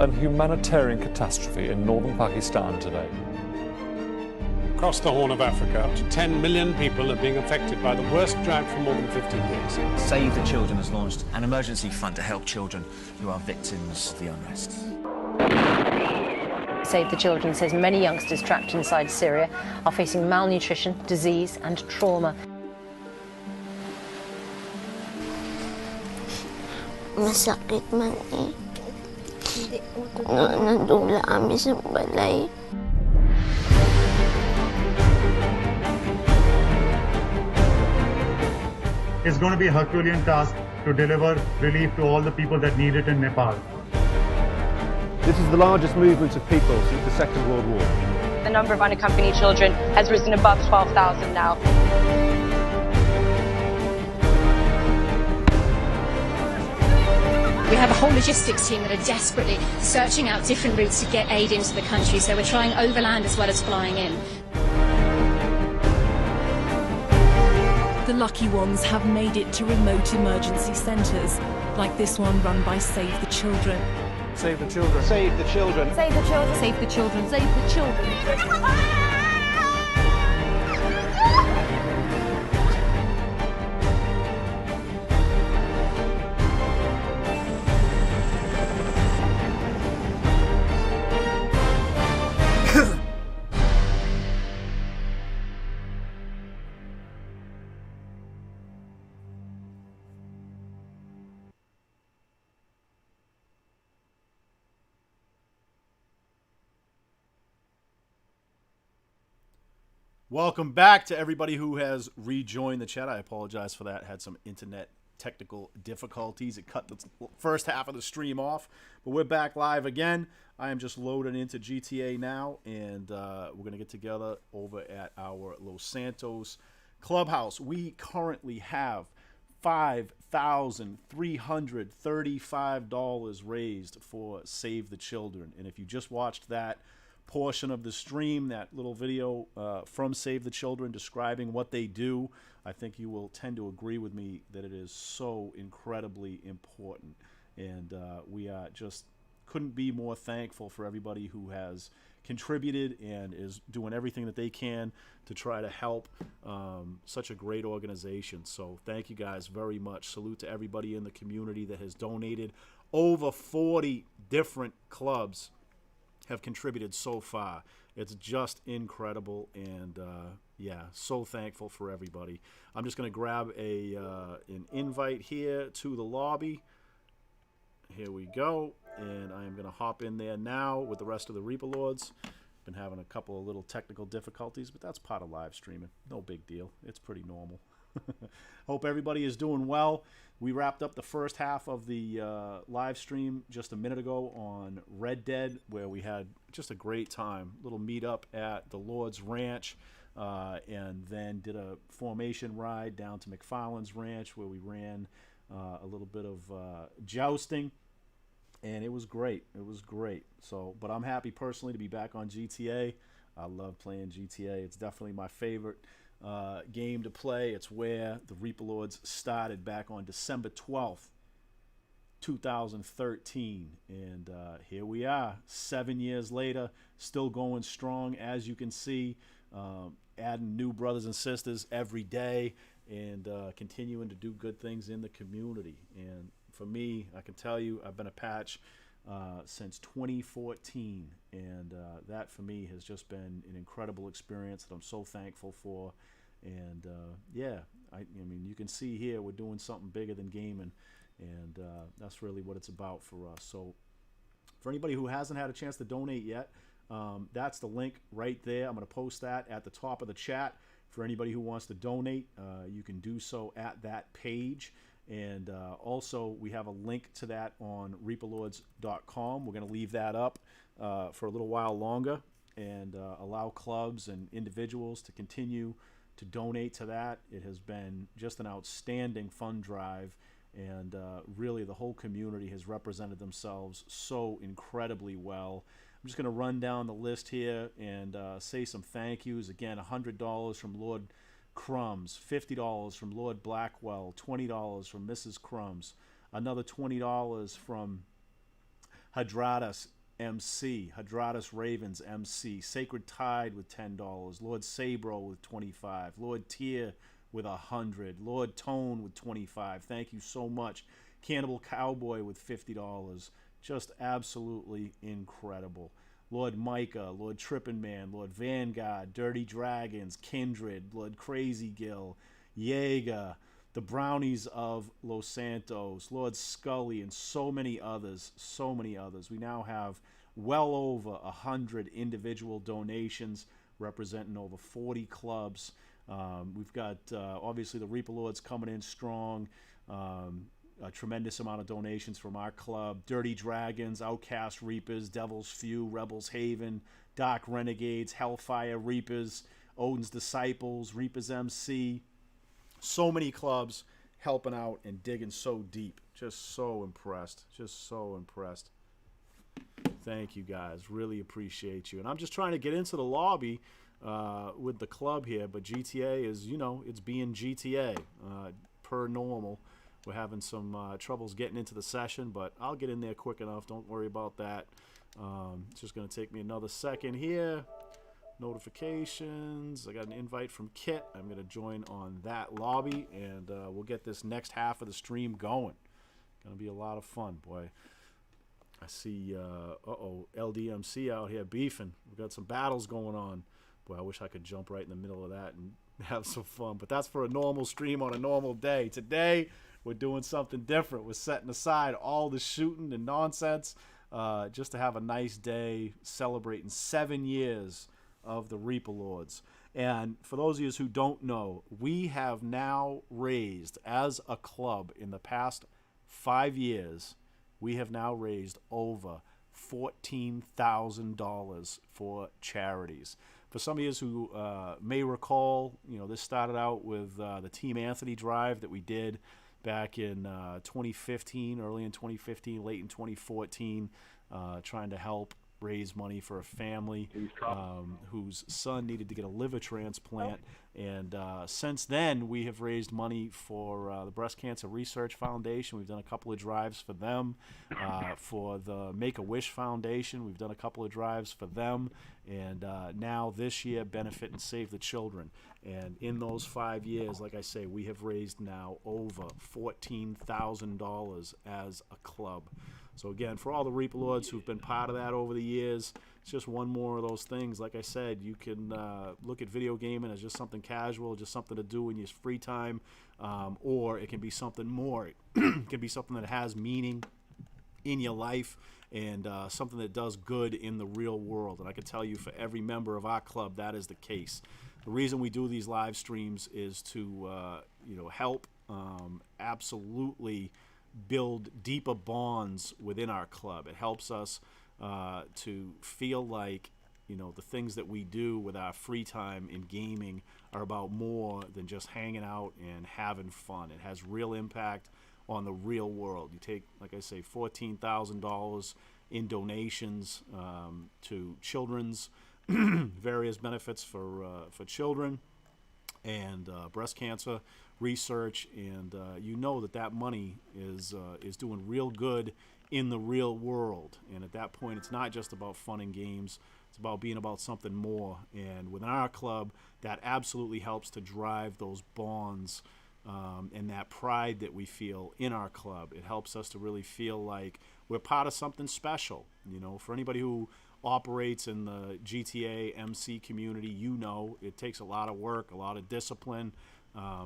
a humanitarian catastrophe in northern Pakistan today. Across the Horn of Africa, up to 10 million people are being affected by the worst drought for more than 50 years. Save the Children has launched an emergency fund to help children who are victims of the unrest. Save the Children says many youngsters trapped inside Syria are facing malnutrition, disease and trauma. Masakit man eh. Nadula kami sa balay. It's going to be a Herculean task to deliver relief to all the people that need it in Nepal. This is the largest movement of people since the Second World War. The number of unaccompanied children has risen above 12,000 now. We have a whole logistics team that are desperately searching out different routes to get aid into the country, so we're trying overland as well as flying in. The lucky ones have made it to remote emergency centres, like this one run by Save the Children. Save the children. Save the children. Save the children. Save the children. Save the children. Welcome back to everybody who has rejoined the chat. I apologize for that. Had some internet technical difficulties. It cut the first half of the stream off, but we're back live again. I am just loading into GTA now, and we're going to get together over at our Los Santos clubhouse. We currently have $5,335 raised for Save the Children. And if you just watched that portion of the stream, that little video from Save the Children describing what they do, I think you will tend to agree with me that it is so incredibly important. And we just couldn't be more thankful for everybody who has contributed and is doing everything that they can to try to help such a great organization. So thank you guys very much. Salute to everybody in the community that has donated. Over 40 different clubs have contributed so far. It's just incredible, and yeah, so thankful for everybody. I'm just going to grab an invite here to the lobby. Here we go, and I am going to hop in there now with the rest of the Reaper Lords. Been having a couple of little technical difficulties, but that's part of live streaming. No big deal. It's pretty normal. Hope everybody is doing well. We wrapped up the first half of the live stream just a minute ago on Red Dead, where we had just a great time. Little meetup at the Lord's Ranch, and then did a formation ride down to McFarland's Ranch, where we ran a little bit of jousting, and it was great. It was great. So, but I'm happy personally to be back on GTA. I love playing GTA. It's definitely my favorite game to play. It's where the Reaper Lords started back on December 12th, 2013. And here we are, 7 years later, still going strong, as you can see, adding new brothers and sisters every day, and continuing to do good things in the community. And for me, I can tell you, I've been a patch since 2014, and that for me has just been an incredible experience that I'm so thankful for. And yeah, I mean, you can see here we're doing something bigger than gaming, and that's really what it's about for us. So for anybody who hasn't had a chance to donate yet, that's the link right there. I'm going to post that at the top of the chat. For anybody who wants to donate, you can do so at that page. And also, we have a link to that on reaperlords.com. We're going to leave that up for a little while longer, and allow clubs and individuals to continue to donate to that. It has been just an outstanding fund drive, and really the whole community has represented themselves so incredibly well. I'm just going to run down the list here and say some thank yous. Again, $100 from Lord Crumbs, $50 from Lord Blackwell, $20 from Mrs. Crumbs, another $20 from Hadradas MC, Hadradas Ravens MC, Sacred Tide with $10, Lord Sabro with $25, Lord Tier with $100, Lord Tone with $25. Thank you so much. Cannibal Cowboy with $50. Just absolutely incredible. Lord Micah, Lord Trippin' Man, Lord Vanguard, Dirty Dragons, Kindred, Lord Crazy Gill, Jaeger, the Brownies of Los Santos, Lord Scully, and so many others, so many others. We now have well over 100 individual donations representing over 40 clubs. We've got, obviously, the Reaper Lords coming in strong. A tremendous amount of donations from our club. Dirty Dragons, Outcast Reapers, Devil's Few, Rebels Haven, Dark Renegades, Hellfire Reapers, Odin's Disciples, Reapers MC. So many clubs helping out and digging so deep. Just so impressed. Just so impressed. Thank you, guys. Really appreciate you. And I'm just trying to get into the lobby with the club here, but GTA is, you know, it's being GTA per normal. We're having some troubles getting into the session, but I'll get in there quick enough. Don't worry about that. It's just going to take me another second here. Notifications. I got an invite from Kit. I'm going to join on that lobby, and we'll get this next half of the stream going. Going to be a lot of fun, boy. I see, LDMC out here beefing. We've got some battles going on. Boy, I wish I could jump right in the middle of that and have some fun. But that's for a normal stream on a normal day. Today, we're doing something different. We're setting aside all the shooting and nonsense just to have a nice day celebrating 7 years of the Reaper Lords. And for those of you who don't know, we have now raised, as a club, in the past 5 years, we have now raised over $14,000 for charities. For some of you who may recall, you know, this started out with the Team Anthony drive that we did back in 2015, early in 2015, late in 2014, trying to help raise money for a family whose son needed to get a liver transplant. And since then, we have raised money for the Breast Cancer Research Foundation. We've done a couple of drives for them. For the Make-A-Wish Foundation, we've done a couple of drives for them. And now this year, Benefit and Save the Children. And in those 5 years, like I say, we have raised now over $14,000 as a club. So again, for all the Reaper Lords who've been part of that over the years, it's just one more of those things. Like I said, you can look at video gaming as just something casual, just something to do in your free time, or it can be something more. It can be something that has meaning in your life and something that does good in the real world. And I can tell you, for every member of our club, that is the case. The reason we do these live streams is to help absolutely build deeper bonds within our club. It helps us to feel like, you know, the things that we do with our free time in gaming are about more than just hanging out and having fun. It has real impact on the real world. You take, like I say, $14,000 in donations to children's various benefits for children and breast cancer research, and you know that money is doing real good in the real world. And at that point, it's not just about fun and games. It's about being about something more. And within our club, that absolutely helps to drive those bonds and that pride that we feel in our club. It helps us to really feel like we're part of something special. You know, for anybody who operates in the GTA MC community, you know it takes a lot of work, a lot of discipline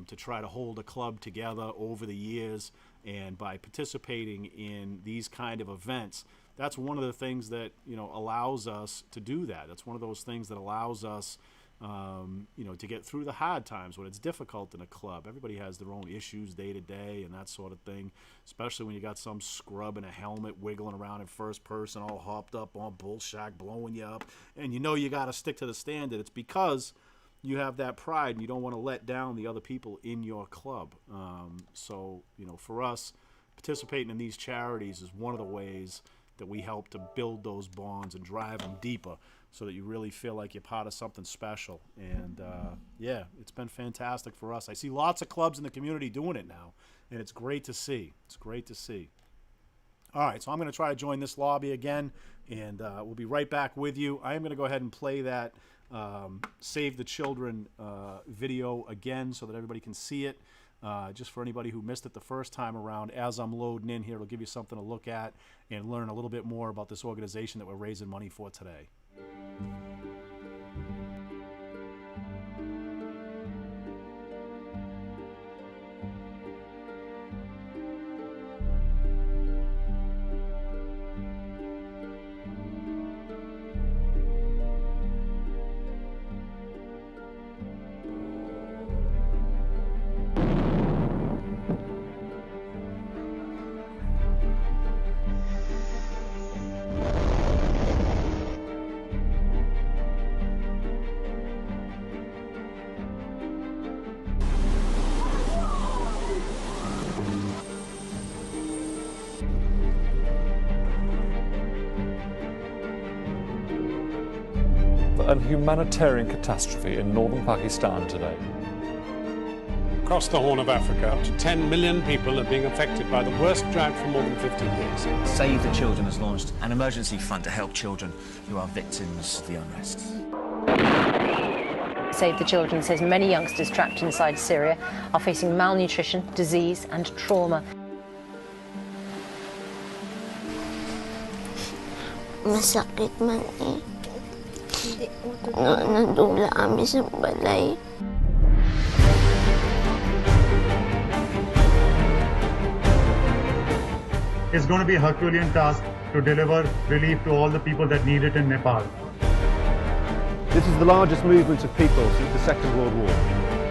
to try to hold a club together over the years. And by participating in these kind of events, that's one of the things that, you know, allows us to do that. That's one of those things that allows us to get through the hard times when it's difficult in a club. Everybody has their own issues day to day and that sort of thing, especially when you got some scrub in a helmet wiggling around in first person, all hopped up on bullshack, blowing you up, and you know you got to stick to the standard. It's because you have that pride and you don't want to let down the other people in your club. So, you know, for us, participating in these charities is one of the ways that we help to build those bonds and drive them deeper, so that you really feel like you're part of something special. And yeah, it's been fantastic for us. I see lots of clubs in the community doing it now, and it's great to see. It's great to see. All right, so I'm going to try to join this lobby again, and we'll be right back with you. I am going to go ahead and play that Save the Children video again so that everybody can see it. Just for anybody who missed it the first time around, as I'm loading in here, it'll give you something to look at and learn a little bit more about this organization that we're raising money for today. A humanitarian catastrophe in northern Pakistan today. Across the Horn of Africa, up to 10 million people are being affected by the worst drought for more than 50 years. Save the Children has launched an emergency fund to help children who are victims of the unrest. Save the Children says many youngsters trapped inside Syria are facing malnutrition, disease and trauma. Masakit man eh. Nadula kami sa balay. It's going to be a Herculean task to deliver relief to all the people that need it in Nepal. This is the largest movement of people since the Second World War.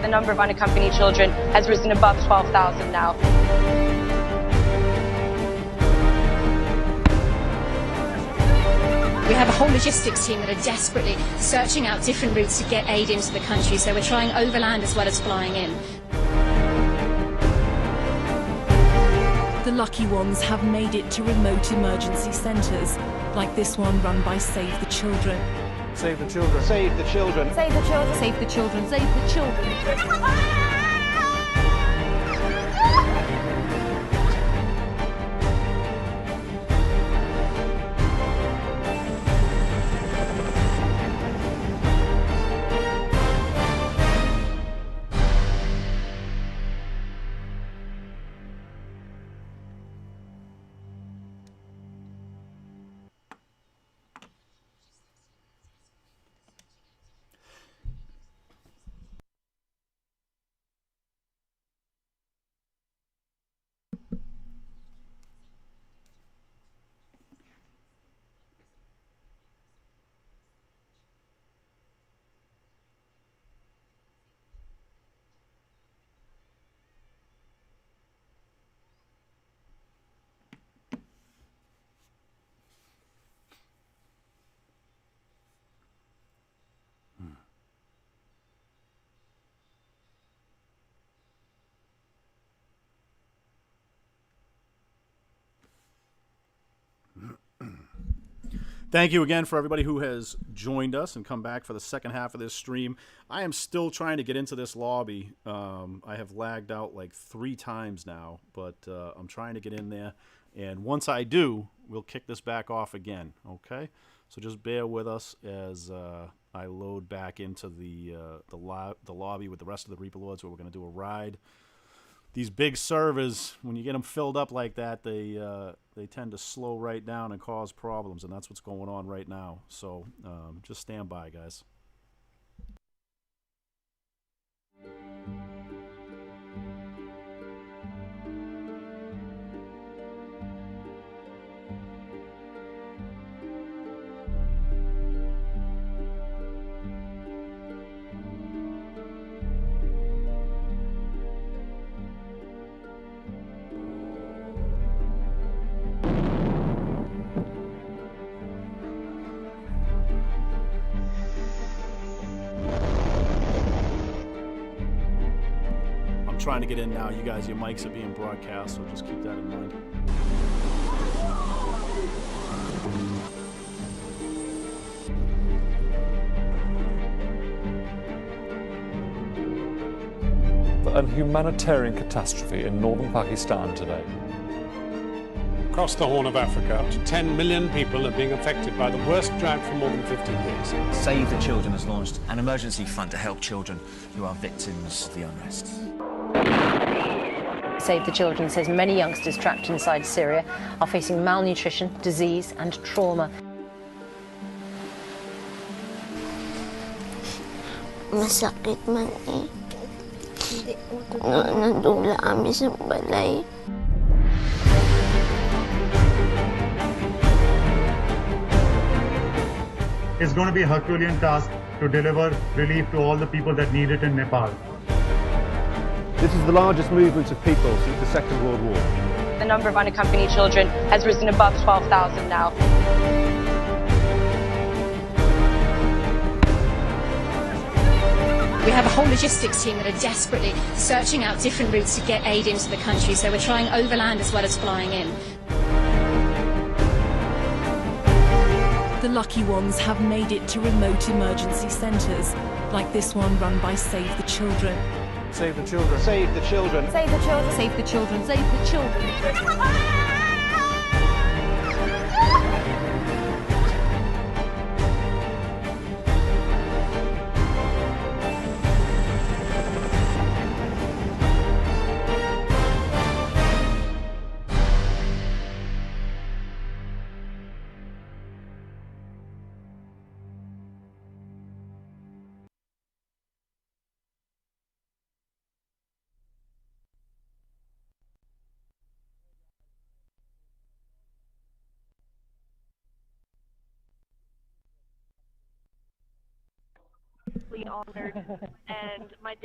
The number of unaccompanied children has risen above 12,000 now. We have a whole logistics team that are desperately searching out different routes to get aid into the country, so we're trying overland as well as flying in. The lucky ones have made it to remote emergency centres, like this one run by Save the Children. Save the children. Save the children. Save the children. Save the children. Save the children. Thank you again for everybody who has joined us and come back for the second half of this stream. I am still trying to get into this lobby. I have lagged out like 3 times now, but I'm trying to get in there. And once I do, we'll kick this back off again, okay? So just bear with us as I load back into the lobby with the rest of the Reaper Lords, where we're going to do a ride. These big servers, when you get them filled up like that, they tend to slow right down and cause problems, and that's what's going on right now. So just stand by, guys. Trying to get in now. You guys, your mics are being broadcast, so just keep that in mind. A humanitarian catastrophe in northern Pakistan today. Across the Horn of Africa, up to 10 million people are being affected by the worst drought for more than 50 years. Save the Children has launched an emergency fund to help children who are victims of the unrest. Save the Children says many youngsters trapped inside Syria are facing malnutrition, disease and trauma. Masakit man eh. Nadula kami sa balay. It's going to be a Herculean task to deliver relief to all the people that need it in Nepal. This is the largest movement of people since the Second World War. The number of unaccompanied children has risen above 12,000 now. We have a whole logistics team that are desperately searching out different routes to get aid into the country, so we're trying overland as well as flying in. The lucky ones have made it to remote emergency centres, like this one run by Save the Children. Save the children. Save the children. Save the children. Save the children. Save the children.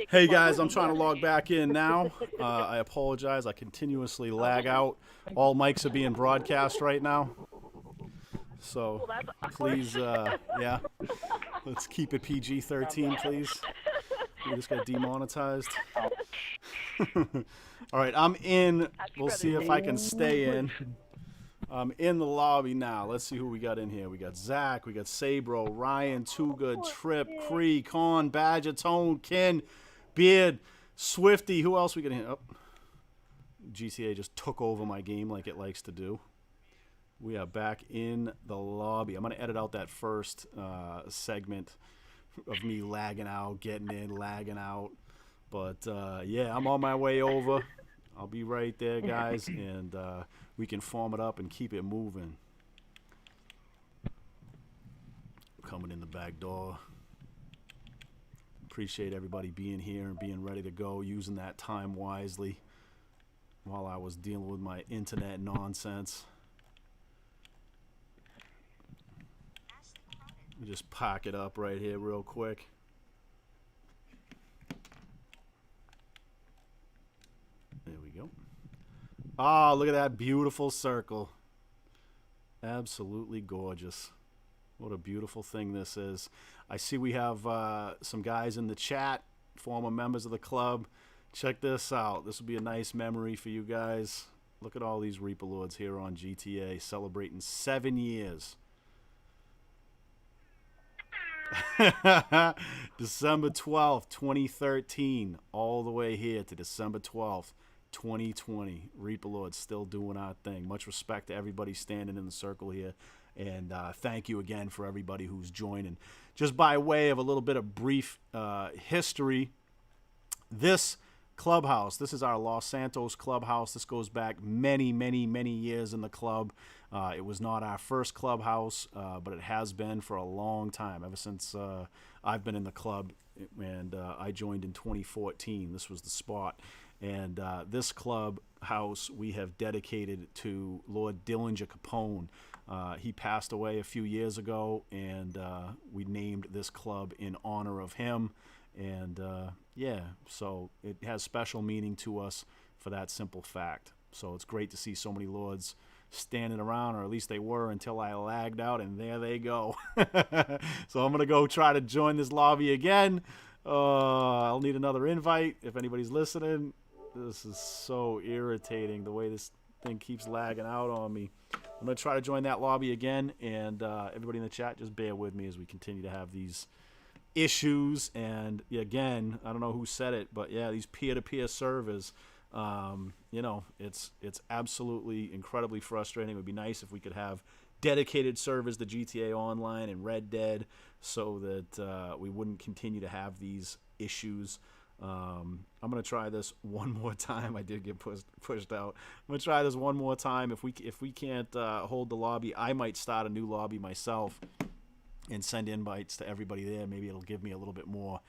Hey guys, I'm trying to log back in now. I apologize. I continuously lag out. All mics are being broadcast right now. So please, yeah, let's keep it PG-13, please. We just got demonetized. All right, I'm in. We'll see if I can stay in. I'm in the lobby now. Let's see who we got in here. We got Zach, we got Sabro, Ryan, Too Good, Trip, Cree, Con, Badger, Tone, Ken, Beard, Swifty. Who else we got in here? Oh, GTA just took over my game like it likes to do. We are back in the lobby. I'm going to edit out that first segment of me lagging out, getting in, lagging out. But, yeah, I'm on my way over. I'll be right there, guys, and we can form it up and keep it moving. Coming in the back door. Appreciate everybody being here and being ready to go, using that time wisely while I was dealing with my internet nonsense. Let me just pack it up right here real quick. There we go. Ah, look at that beautiful circle. Absolutely gorgeous. What a beautiful thing this is. I see we have some guys in the chat, former members of the club. Check this out. This will be a nice memory for you guys. Look at all these Reaper Lords here on GTA celebrating 7 years. December 12th, 2013, all the way here to December 12th, 2020. Reaper Lords still doing our thing. Much respect to everybody standing in the circle here. And thank you again for everybody who's joining. Just by way of a little bit of brief history, this clubhouse, this is our Los Santos clubhouse. This goes back many, many, many years in the club. It was not our first clubhouse, but it has been for a long time, ever since I've been in the club. And I joined in 2014. This was the spot. And this clubhouse we have dedicated to Lord Dillinger Capone. He passed away a few years ago, and we named this club in honor of him. And yeah, so it has special meaning to us for that simple fact. So it's great to see so many Lords standing around, or at least they were until I lagged out, and there they go. So I'm going to go try to join this lobby again. I'll need another invite if anybody's listening. This is so irritating, the way this thing keeps lagging out on me. I'm going to try to join that lobby again, and everybody in the chat, just bear with me as we continue to have these issues. And again, I don't know who said it, but yeah, these peer-to-peer servers, You know, it's absolutely incredibly frustrating. It would be nice if we could have dedicated servers to GTA Online and Red Dead so that we wouldn't continue to have these issues. I'm gonna try this one more time. I did get pushed out. I'm gonna try this one more time. If we can't hold the lobby, I might start a new lobby myself and send invites to everybody there. Maybe it'll give me a little bit more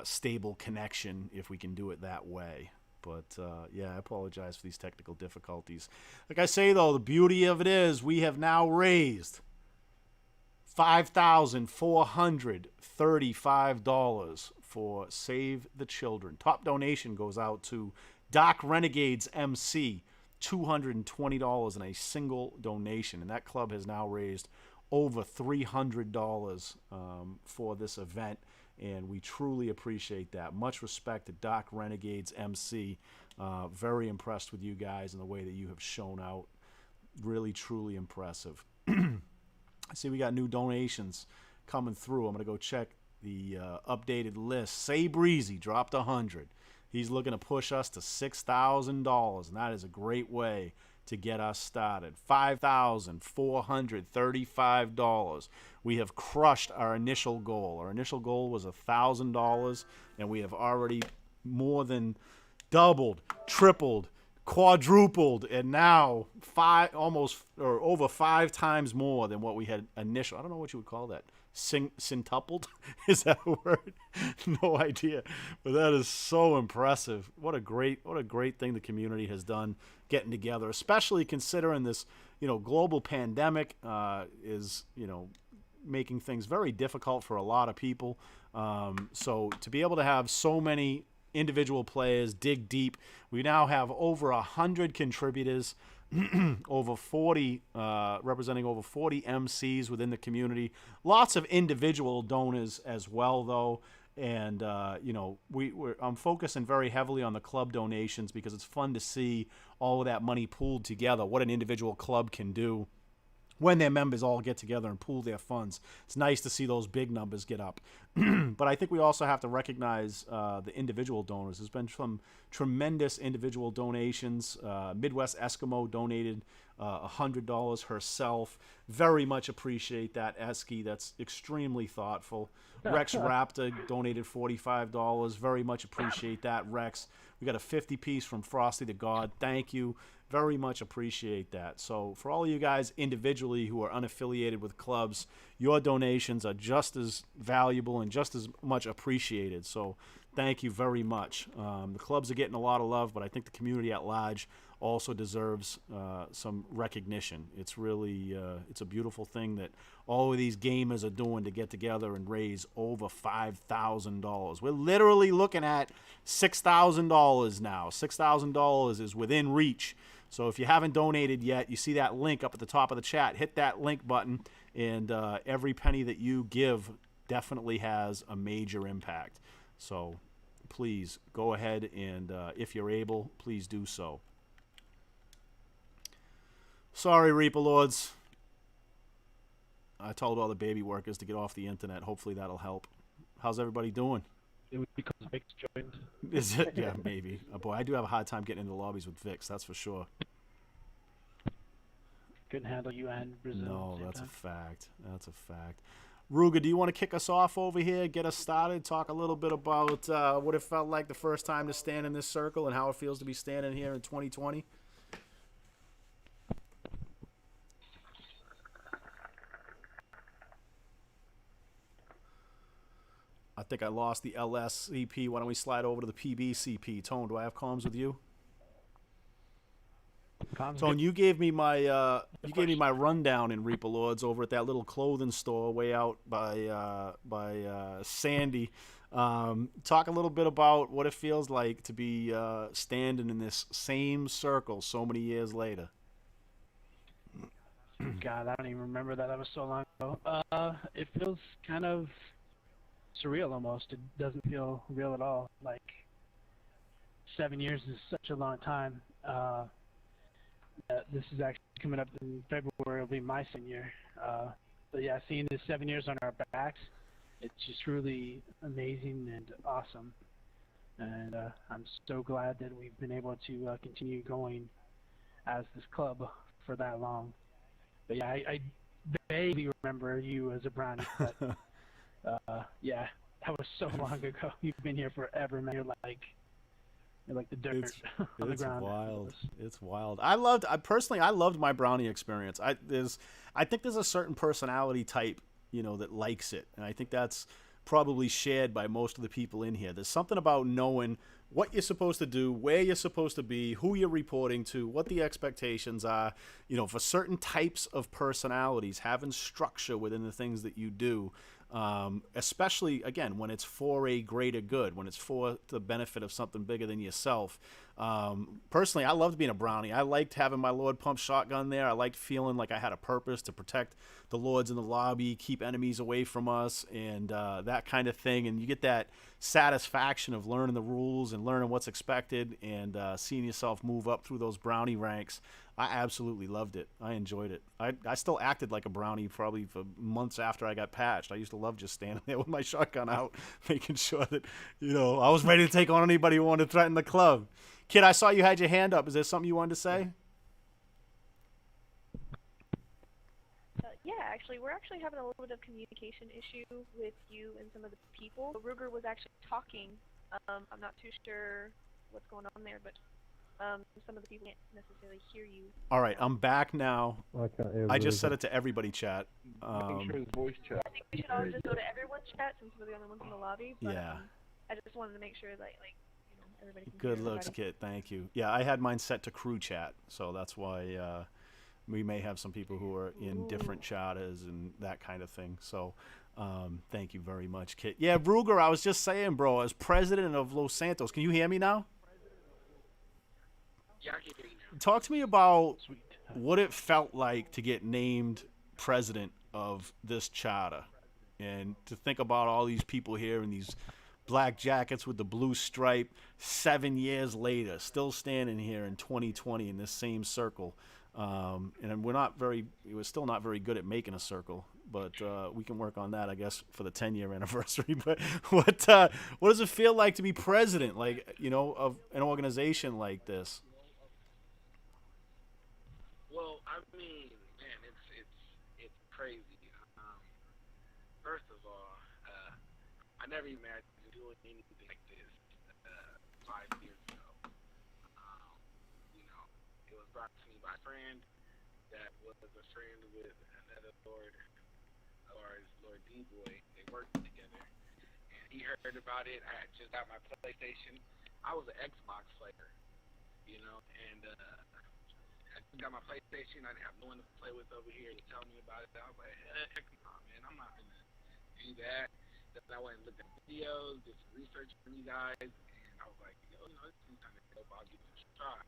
stable connection if we can do it that way. But yeah, I apologize for these technical difficulties. Like I say, though, the beauty of it is we have now raised $5,435 for Save the Children. Top donation goes out to Doc Renegades MC, $220 in a single donation. And that club has now raised over $300 for this event. And we truly appreciate that. Much respect to Doc Renegades MC. Very impressed with you guys and the way that you have shown out. Really, truly impressive. I see we got new donations coming through. I'm going to go check the updated list. Say Breezy dropped 100. He's looking to push us to $6,000, and that is a great way to get us started. $5,435. We have crushed our initial goal. Our initial goal was $1,000, and we have already more than doubled, tripled, quadrupled, and now over 5 times more than what we had initial. I don't know what you would call that. Centupled? Is that a word? No idea. But that is so impressive. What a great thing the community has done getting together, especially considering this, global pandemic is, making things very difficult for a lot of people. So to be able to have so many individual players dig deep, we now have over 100 contributors, over 40 representing over 40 MCs within the community. Lots of individual donors as well, though. And I'm focusing very heavily on the club donations because it's fun to see all of that money pooled together, what an individual club can do when their members all get together and pool their funds. It's nice to see those big numbers get up. But I think we also have to recognize the individual donors. There's been some tremendous individual donations. Midwest Eskimo donated $100 herself. Very much appreciate that, Esky. That's extremely thoughtful. Rex Raptor donated $45. Very much appreciate that, Rex. We got a 50-piece from Frosty the God. Thank you. Very much appreciate that. So for all of you guys individually who are unaffiliated with clubs, your donations are just as valuable and just as much appreciated. So thank you very much. The clubs are getting a lot of love, but I think the community at large also deserves some recognition. It's really it's a beautiful thing that all of these gamers are doing to get together and raise over $5,000. We're literally looking at $6,000 now. $6,000 is within reach. So if you haven't donated yet, you see that link up at the top of the chat. Hit that link button, and every penny that you give definitely has a major impact. So please go ahead and, if you're able, please do so. Sorry, Reaper Lords. I told all the baby workers to get off the internet. Hopefully that'll help. How's everybody doing? It was because Vic's joined. Is it? Yeah, maybe. Boy, I do have a hard time getting into the lobbies with Vix, that's for sure. Couldn't handle you and Brazil. No, that's a fact. That's a fact. Ruga, do you want to kick us off over here, get us started, talk a little bit about what it felt like the first time to stand in this circle and how it feels to be standing here in 2020? I think I lost the LSCP. Why don't we slide over to the PBCP? Tone, do I have comms with you? Tone, you gave me my rundown in Reaper Lords over at that little clothing store way out by Sandy. Talk a little bit about what it feels like to be standing in this same circle so many years later. God, I don't even remember that. That was so long ago. It feels kind of surreal almost. It doesn't feel real at all. Like 7 years is such a long time. This is actually coming up in February. It'll be my senior. But yeah, seeing this 7 years on our backs, it's just really amazing and awesome. And I'm so glad that we've been able to continue going as this club for that long. But yeah, I vaguely remember you as a brownie, but yeah, that was so long ago. You've been here forever, man. You're like the dirt on the ground. It's wild. It's wild. I loved my brownie experience. I think there's a certain personality type, that likes it, and I think that's probably shared by most of the people in here. There's something about knowing what you're supposed to do, where you're supposed to be, who you're reporting to, what the expectations are. For certain types of personalities, having structure within the things that you do. Especially, again, when it's for a greater good, when it's for the benefit of something bigger than yourself. Personally, I loved being a brownie. I liked having my Lord pump shotgun there. I liked feeling like I had a purpose to protect the Lords in the lobby, keep enemies away from us, and that kind of thing. And you get that satisfaction of learning the rules and learning what's expected and seeing yourself move up through those brownie ranks. I absolutely loved it. I enjoyed it. I still acted like a brownie probably for months after I got patched. I used to love just standing there with my shotgun out, making sure that, I was ready to take on anybody who wanted to threaten the club. Kid, I saw you had your hand up. Is there something you wanted to say? Yeah, actually, we're actually having a little bit of communication issue with you and some of the people. Ruger was actually talking. I'm not too sure what's going on there, but some of the people can't necessarily hear you. All right, I'm back now. I just said it. it to everybody, chat. Make sure it's voice chat. I think we should all just go to everyone's chat since we're the only ones in the lobby. But, Yeah. I just wanted to make sure that everybody can Good hear looks, everybody. Kit. Thank you. Yeah, I had mine set to crew chat, so that's why we may have some people who are in different chatters and that kind of thing. So thank you very much, Kit. Yeah, Ruger, I was just saying, bro, as president of Los Santos, can you hear me now? Yeah, I can hear you now. Talk to me about what it felt like to get named president of this charter and to think about all these people here in these black jackets with the blue stripe 7 years later, still standing here in 2020 in this same circle. And we're still not very good at making a circle, but we can work on that, I guess, for the 10-year anniversary. But what does it feel like to be president, of an organization like this? Well, I mean, man, it's crazy. First of all, I never imagined doing anything like this 5 years ago. It was brought to me by a friend that was a friend with another Lord, or Lord D-Boy. They worked together, and he heard about it. I had just got my PlayStation. I was an Xbox player, and I just got my PlayStation. I didn't have no one to play with over here. He was telling me about it. I was like, heck no, man, I'm not gonna do that. Then I went and looked at videos, did some research from you guys, and I was like, this seems kind of dope. I'll give it a try.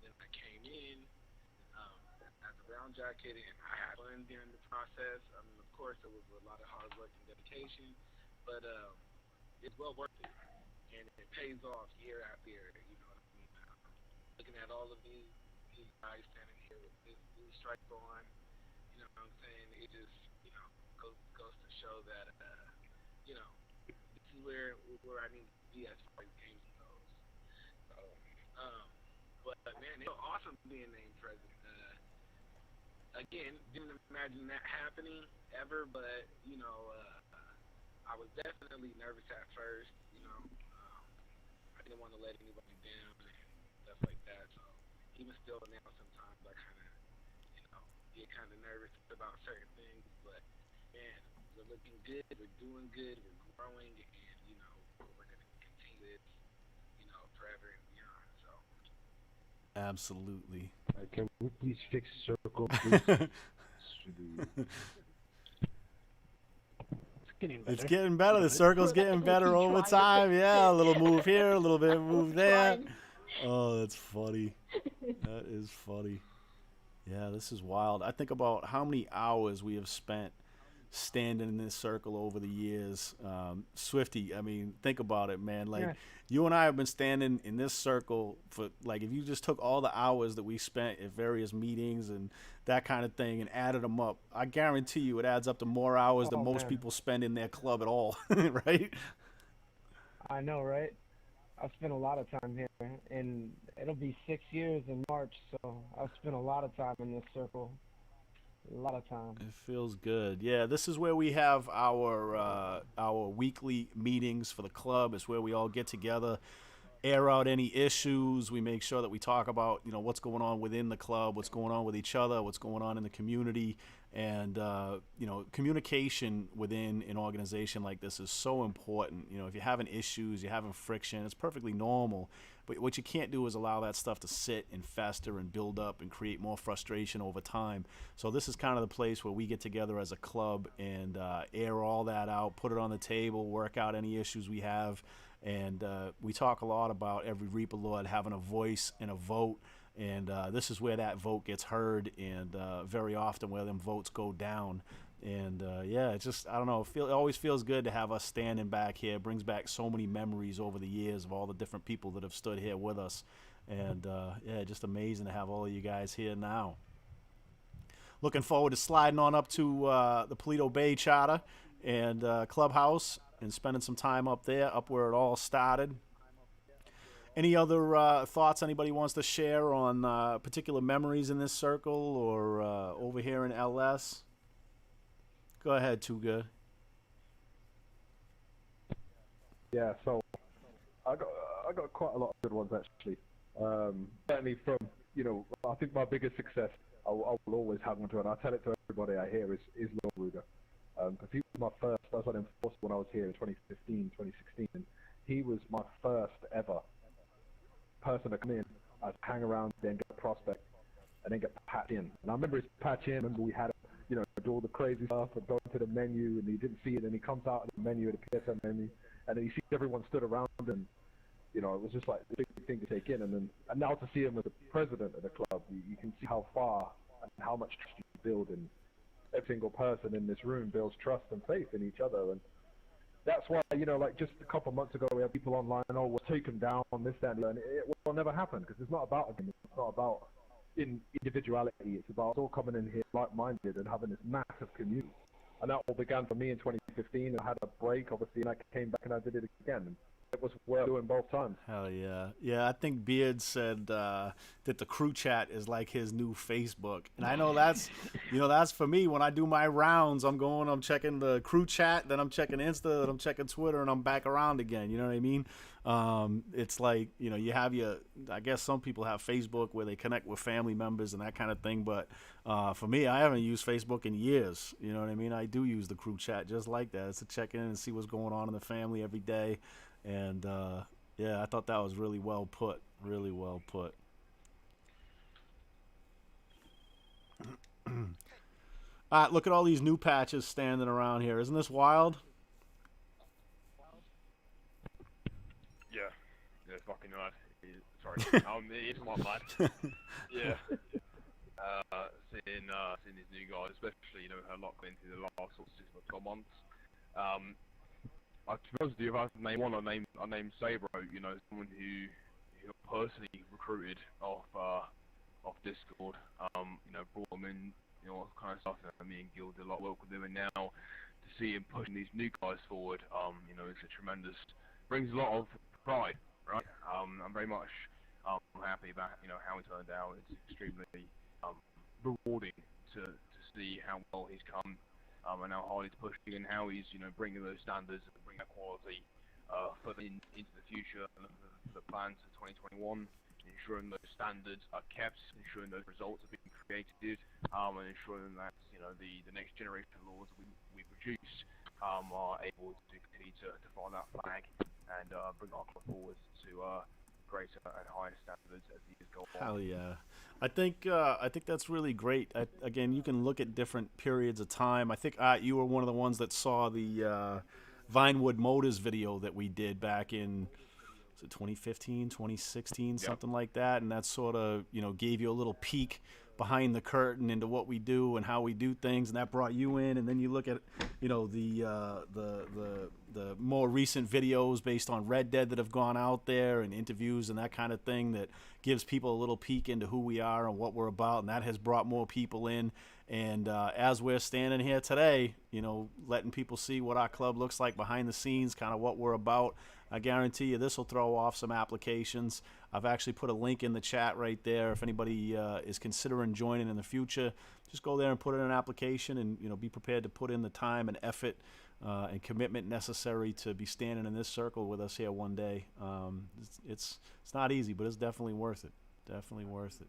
Then I came in as a brown jacket, and I had fun during the process. I mean, of course, it was a lot of hard work and dedication, but it's well worth it, and it pays off year after year. You know what I mean? Looking at all of these guys standing here with this blue stripe on, you know what I'm saying? It just, goes to show that, this is where I need to be as far as games goes. So, but man, it's awesome being named president. Again, didn't imagine that happening ever, but I was definitely nervous at first. I didn't want to let anybody down and stuff like that. So even still now, sometimes I kind of, get kind of nervous about certain things. But man, we're looking good. We're doing good. We're growing, and we're gonna continue this, forever and beyond. So. Absolutely. Can we please fix circle, please? It's getting better. The circle's getting better over time. Yeah, a little move here, a little bit of move there. Oh, that's funny. That is funny. Yeah, this is wild. I think about how many hours we have spent standing in this circle over the years. Swifty, I mean, think about it, man. You and I have been standing in this circle for, if you just took all the hours that we spent at various meetings and that kind of thing and added them up, I guarantee you it adds up to more hours than most people spend in their club at all, right? I know, right? I've spent a lot of time here, and it'll be 6 years in March, so I've spent a lot of time in this circle. A lot of time. It feels good. Yeah, this is where we have our weekly meetings for the club. It's where we all get together, air out any issues. We make sure that we talk about, you know, what's going on within the club, what's going on with each other, what's going on in the community. And, you know, communication within an organization like this is so important. You know, if you're having issues, you're having friction, it's perfectly normal. But what you can't do is allow that stuff to sit and fester and build up and create more frustration over time. So this is kind of the place where we get together as a club and air all that out, put it on the table, work out any issues we have. And we talk a lot about every Reaper Lord having a voice and a vote. And this is where that vote gets heard, and very often where them votes go down. And yeah, it's just, I don't know, it always feels good to have us standing back here. It brings back so many memories over the years of all the different people that have stood here with us. And yeah, just amazing to have all of you guys here now. Looking forward to sliding on up to the Paleto Bay Charter and Clubhouse and spending some time up there, up where it all started. Any other thoughts anybody wants to share on particular memories in this circle or over here in LS? Go ahead, Too Good. Yeah, so I got quite a lot of good ones actually. Certainly from, you know, I think my biggest success, I will always have one to, and I tell it to everybody I hear, is Lord Ruger. Because he was my first, I was on enforcer when I was here in 2015, 2016, and he was my first ever person to come in, I'd hang around, then get a prospect, and then get patched in. And I remember his patch in, I remember we had, you know, do all the crazy stuff and go to the menu, and he didn't see it, and he comes out of the menu, the PSM menu, and then he sees everyone stood around, and, you know, it was just like a big thing to take in. And now to see him as the president of the club, you can see how far and how much trust you build, and every single person in this room builds trust and faith in each other. And that's why, you know, like just a couple of months ago, we had people online, oh, we'll take him down on this, that, and it will never happen, because it's not about a game. It's not about individuality. It's about us all coming in here like-minded and having this massive community. And that all began for me in 2015. I had a break, obviously, and I came back and I did it again. And it was worth doing both times. Hell yeah. Yeah, I think Beard said that the crew chat is like his new Facebook. And I know that's, you know, that's for me. When I do my rounds, I'm checking the crew chat, then I'm checking Insta, then I'm checking Twitter, and I'm back around again. You know what I mean? It's like, you know, you have I guess some people have Facebook where they connect with family members and that kind of thing. But for me, I haven't used Facebook in years. You know what I mean? I do use the crew chat just like that. It's to check in and see what's going on in the family every day. And yeah, I thought that was really well put. Really well put. All right, look at all these new patches standing around here. Isn't this wild? Yeah, it's fucking mad. Sorry, it's my mad. Yeah. Seeing these new guys, especially, you know, her locked into the last sort of 6 or 12 months. To be honest with you, if I have to name one, I name Sabro. You know, someone who personally recruited off Discord. You know, brought him in, you know, all kind of stuff. And me and Gil did a lot of work with him, and now to see him pushing these new guys forward, you know, it's a tremendous, brings a lot of pride, right? I'm very much happy about, you know, how he turned out. It's extremely rewarding to see how well he's come. And how hard he's pushing, and how he's, you know, bringing those standards and bringing that quality into the future, and for the plans for 2021, ensuring those standards are kept, ensuring those results are being created, and ensuring that, you know, the next generation of lords that we produce are able to continue to fly that flag and bring our club forward to greater and higher standards as the years go on. Hell yeah. I think that's really great. Again, you can look at different periods of time. I think you were one of the ones that saw the Vinewood Motors video that we did back in 2015, 2016, something like that. And that sort of, you know, gave you a little peek behind the curtain into what we do and how we do things, and that brought you in. And then you look at, you know, the more recent videos based on Red Dead that have gone out there, and interviews and that kind of thing that gives people a little peek into who we are and what we're about, and that has brought more people in. And as we're standing here today, you know, letting people see what our club looks like behind the scenes, kind of what we're about, I guarantee you this will throw off some applications. I've actually put a link in the chat right there. If anybody is considering joining in the future, just go there and put in an application, and be prepared to put in the time and effort and commitment necessary to be standing in this circle with us here one day. It's not easy, but it's definitely worth it. Definitely worth it.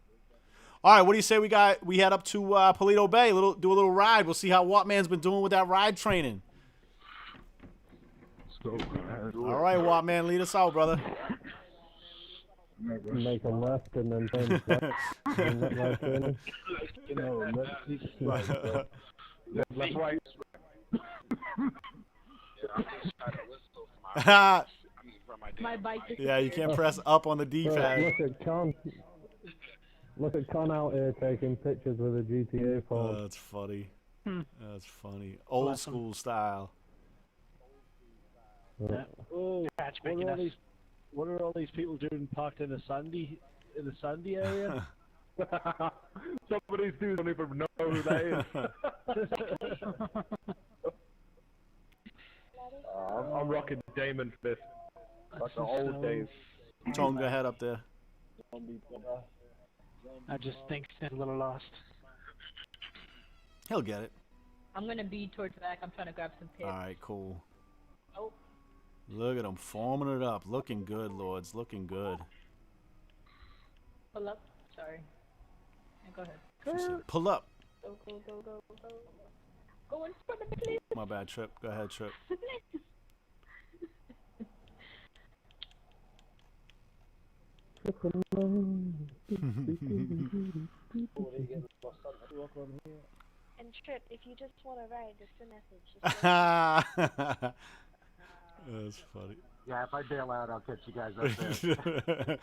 All right, what do you say we head up to Paleto Bay, do a little ride. We'll see how Wattman's been doing with that ride training. All right, Wattman, lead us out, brother. Make a left and then turn left in. Left, right. My bike. Yeah, you can't press up on the D-pad. Look at Con out here taking pictures with a GTA phone. Oh, that's funny. That's funny. Old school style. Yeah. Oh, what are all these people doing parked in the sandy area? Some of these dudes don't even know who that is. I'm rocking Damon for this. Like the old days. Tone, go ahead up there. I just think he's a little lost. He'll get it. I'm gonna be towards the back. I'm trying to grab some pics. All right, cool. Oh. Look at him forming it up. Looking good, Lords. Looking good. Pull up. Sorry. Yeah, go ahead. Pull up. Go. Go in front of me, please. My bad, Trip. Go ahead, Trip. And Trip, if you just want to ride, just a message. That's funny. Yeah, if I bail out, I'll catch you guys up there.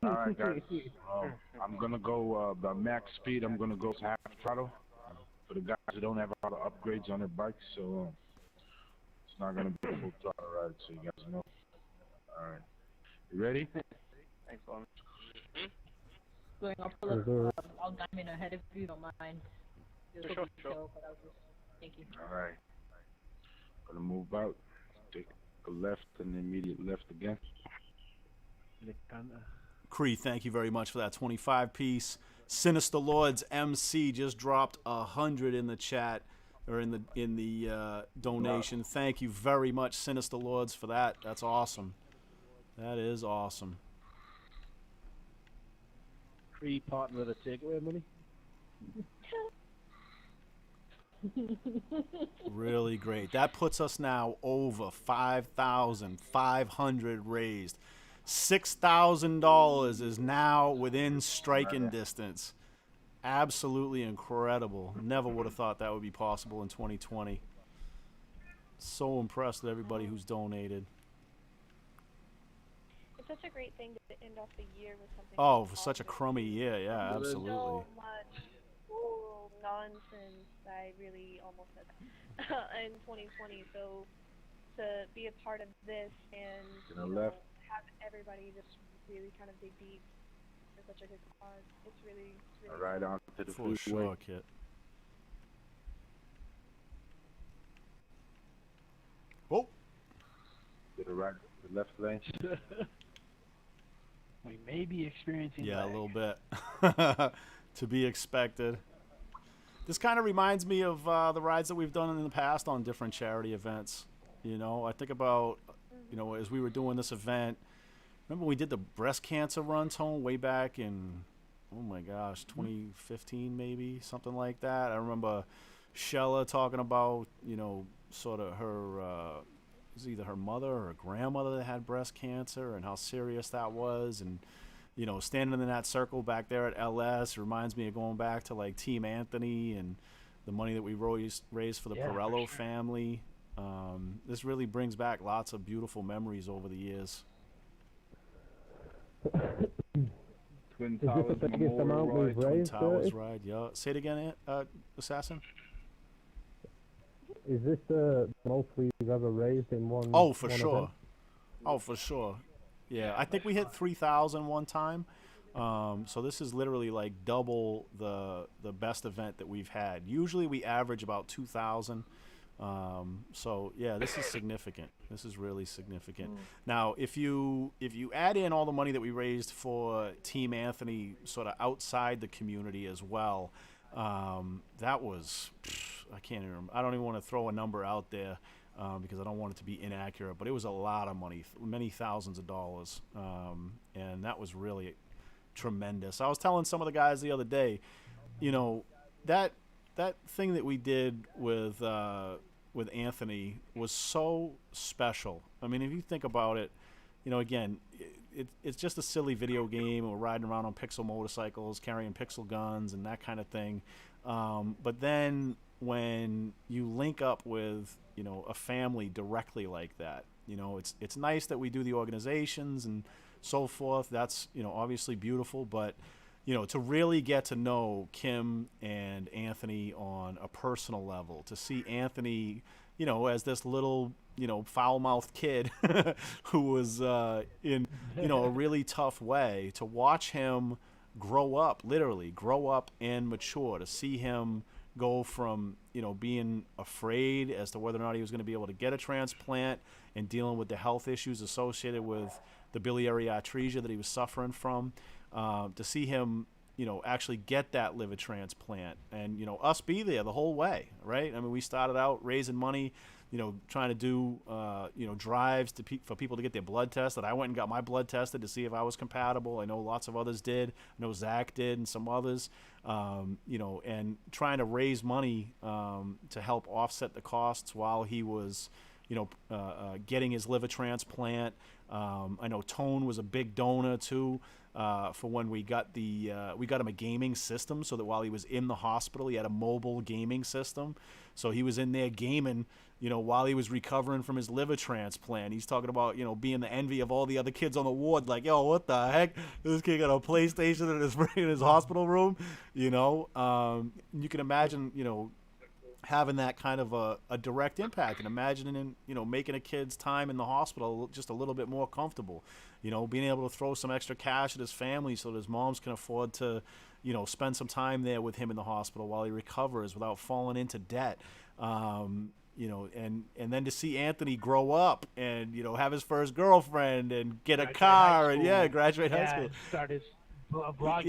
All right, guys. I'm gonna go the max speed. I'm gonna go half throttle for the guys who don't have a lot of upgrades on their bikes, so it's not gonna be a full throttle ride. So you guys know. All right, you ready? Thanks, Lauren. Going, I'll pull up. I'll diamond ahead if you don't mind. Sure. But I'll just, thank you. All right. Gonna move out. Take a left and immediate left again. Cree, thank you very much for that 25 piece. Sinister Lords MC just dropped 100 in the chat or in the donation. Wow. Thank you very much, Sinister Lords, for that. That's awesome. That is awesome. Cree partner with the takeaway money. Really great. That puts us now over 5,500 raised. $6,000 is now within striking distance. Absolutely incredible. Never would have thought that would be possible in 2020. So impressed with everybody who's donated. It's such a great thing to end off the year with something. Oh, for such a crummy year, yeah, absolutely. So much nonsense. I really almost said that in 2020. So to be a part of this and have everybody just really kind of dig deep for such a good cause, it's really all right, on to the for sure, Kit. Oh, to the right, the left lane. We may be experiencing a lag. little bit. To be expected. This kind of reminds me of the rides that we've done in the past on different charity events. You know, I think about, you know, as we were doing this event, remember we did the breast cancer run, Tone, way back in, oh my gosh, 2015 maybe, something like that. I remember Shella talking about, you know, sort of her, it was either her mother or her grandmother that had breast cancer and how serious that was. And, you know, standing in that circle back there at LS reminds me of going back to like Team Anthony and the money that we raised for the Pirello family. This really brings back lots of beautiful memories over the years. Twin Is this the biggest amount we've raised? Twin Towers ride, yeah. Say it again, Assassin. Is this the most we've ever raised in one? Oh, for one sure. event? Oh, for sure. Yeah, I think we hit 3,000 one time. So this is literally like double the best event that we've had. Usually we average about 2,000. So yeah, this is significant. This is really significant. Now, if you add in all the money that we raised for Team Anthony, sort of outside the community as well, that was, I can't even remember. I don't even want to throw a number out there because I don't want it to be inaccurate. But it was a lot of money, many thousands of dollars, and that was really tremendous. I was telling some of the guys the other day, you know, that thing that we did with Anthony was so special. I mean, if you think about it, you know, again, it's just a silly video game. We're riding around on pixel motorcycles, carrying pixel guns, and that kind of thing. But then when you link up with, you know, a family directly like that, you know, it's nice that we do the organizations and so forth. That's, you know, obviously beautiful, but you know, to really get to know Kim and Anthony on a personal level, to see Anthony, you know, as this little, you know, foul-mouthed kid who was in, you know, a really tough way, to watch him grow up, literally grow up and mature, to see him go from, you know, being afraid as to whether or not he was going to be able to get a transplant and dealing with the health issues associated with the biliary atresia that he was suffering from, to see him, you know, actually get that liver transplant, and, you know, us be there the whole way, right? I mean, we started out raising money, you know, trying to do, you know, drives for people to get their blood tested. I went and got my blood tested to see if I was compatible. I know lots of others did. I know Zach did and some others, you know, and trying to raise money to help offset the costs while he was, you know, getting his liver transplant. I know Tone was a big donor too. For when we got him a gaming system, so that while he was in the hospital, he had a mobile gaming system. So he was in there gaming, you know, while he was recovering from his liver transplant. He's talking about, you know, being the envy of all the other kids on the ward. Like, yo, what the heck? This kid got a PlayStation in his hospital room, you know. You can imagine, you know, having that kind of a direct impact, and imagining, you know, making a kid's time in the hospital just a little bit more comfortable, you know, being able to throw some extra cash at his family so that his moms can afford to, you know, spend some time there with him in the hospital while he recovers without falling into debt. You know, and then to see Anthony grow up and, you know, have his first girlfriend and get a car and graduate high school. Start his vlogging.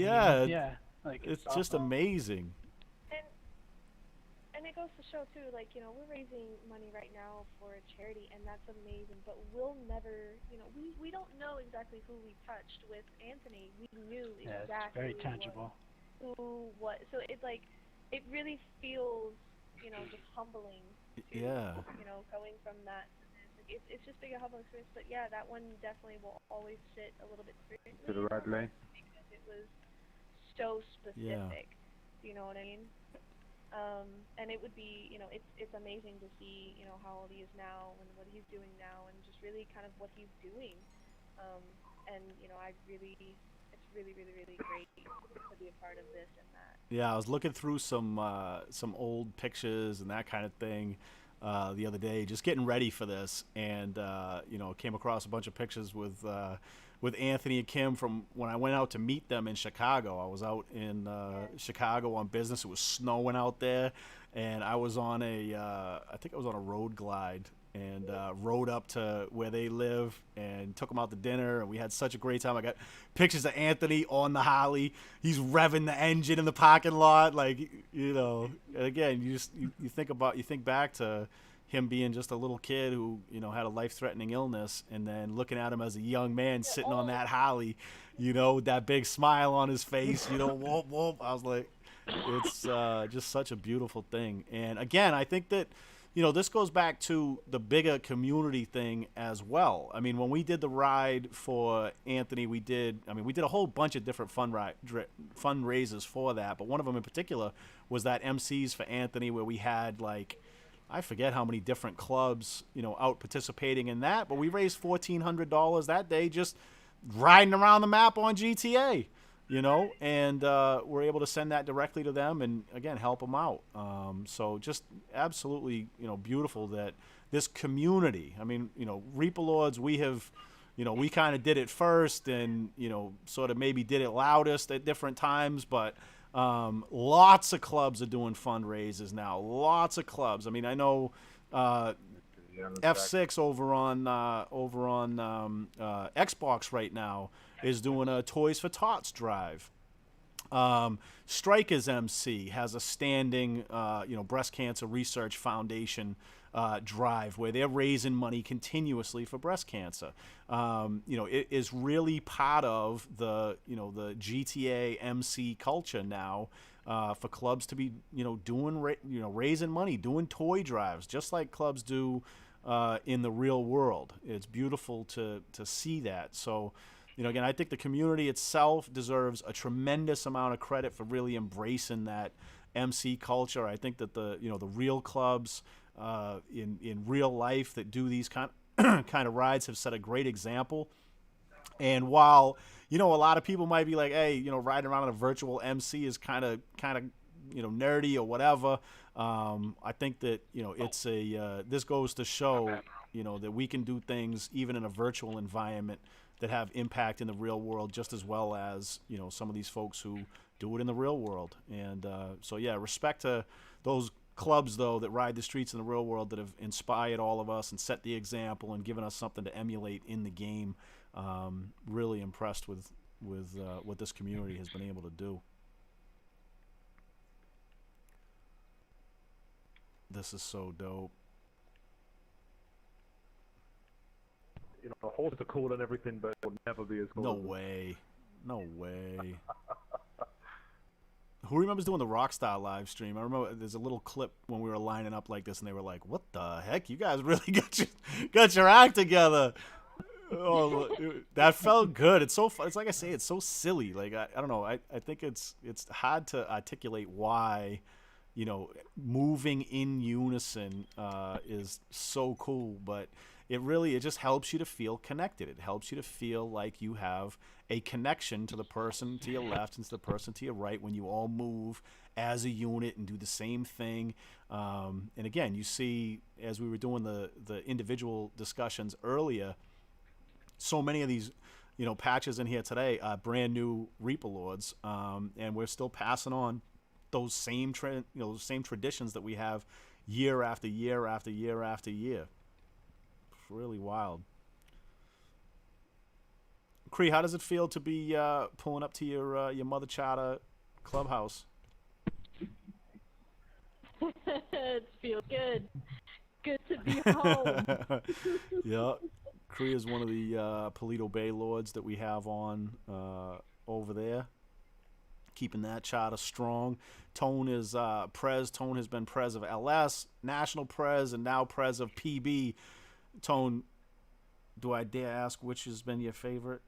Yeah, like it's just amazing. And it goes to show too, like, you know, we're raising money right now for a charity, and that's amazing. But we'll never, you know, we don't know exactly who we touched with Anthony. We knew exactly. It's very tangible. Who, what? So it's like, it really feels, you know, just humbling. To, you know, going from that to this. It's just been a humbling experience. But yeah, that one definitely will always sit a little bit differently. To the right lane. Because it was so specific. You know what I mean? And it would be, you know, it's amazing to see, you know, how old he is now and what he's doing now, and just really kind of what he's doing. And you know, it's really great to be a part of this and that. Yeah, I was looking through some old pictures and that kind of thing the other day, just getting ready for this, and you know, came across a bunch of pictures with Anthony and Kim from when I went out to meet them in Chicago. I was out in Chicago on business. It was snowing out there, and I was on I think I was on a road glide, and rode up to where they live and took them out to dinner, and we had such a great time. I got pictures of Anthony on the Harley. He's revving the engine in the parking lot, like, you know. And again, you think back to him being just a little kid who, you know, had a life-threatening illness, and then looking at him as a young man sitting on that Harley, you know, with that big smile on his face, you know, whoop, whoop. I was like, it's just such a beautiful thing. And again, I think that, you know, this goes back to the bigger community thing as well. I mean, when we did the ride for Anthony, we did a whole bunch of different fundraisers for that, but one of them in particular was that MCs for Anthony, where we had, like, I forget how many different clubs, you know, out participating in that, but we raised $1,400 that day just riding around the map on GTA, you know, and we're able to send that directly to them and, again, help them out. So just absolutely, you know, beautiful that this community, I mean, you know, Reaper Lords, we have, you know, we kind of did it first and, you know, sort of maybe did it loudest at different times, but lots of clubs are doing fundraisers now. Lots of clubs. I mean, I know F6 over on Xbox right now is doing a Toys for Tots drive. Strikers MC has a standing, Breast Cancer Research Foundation drive where they're raising money continuously for breast cancer. It is really part of the GTA MC culture now for clubs to be, doing, raising money, doing toy drives, just like clubs do in the real world. It's beautiful to see that. So, again, I think the community itself deserves a tremendous amount of credit for really embracing that MC culture. I think that the real clubs in real life that do these kind of rides have set a great example. And while a lot of people might be like, hey, riding around on a virtual MC is kind of nerdy or whatever. I think that it's this goes to show that we can do things even in a virtual environment that have impact in the real world just as well as some of these folks who do it in the real world. And so yeah, respect to those clubs though that ride the streets in the real world that have inspired all of us and set the example and given us something to emulate in the game. Really impressed with what this community has been able to do. This is so dope. Horses are cool and everything, but it will never be as cool. No way. Who remembers doing the Rockstar live stream? I remember there's a little clip when we were lining up like this, and they were like, "What the heck? You guys really got your act together." Oh, that felt good. It's so fun. It's like I say, it's so silly. Like I don't know. I think it's hard to articulate why, moving in unison is so cool, but it just helps you to feel connected. It helps you to feel like you have a connection to the person to your left and to the person to your right when you all move as a unit and do the same thing. And again, you see, as we were doing the individual discussions earlier, so many of these patches in here today are brand new Reaper Lords, and we're still passing on those same traditions that we have year after year after year after year. It's really wild. Cree, how does it feel to be pulling up to your Mother Charter clubhouse? It feels good. Good to be home. Yeah. Cree is one of the Paleto Bay Lords that we have on over there, keeping that charter strong. Tone is Prez. Tone has been Prez of LS, National Prez, and now Prez of PB. Tone, do I dare ask which has been your favorite?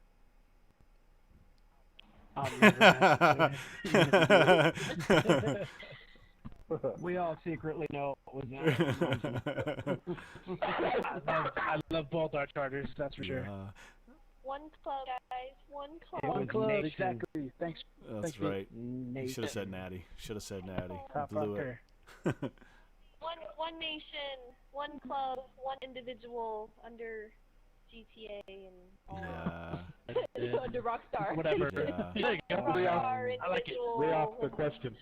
We all secretly know it was not. I love both our charters, that's for sure. One club, guys. One club. One club, exactly. Thanks. That's right. You should have said Natty. Should have said Natty. Blew it. One nation, one club, one individual under GTA and all. Yeah. Under Rockstar. Whatever. Yeah. I like it. We asked the question.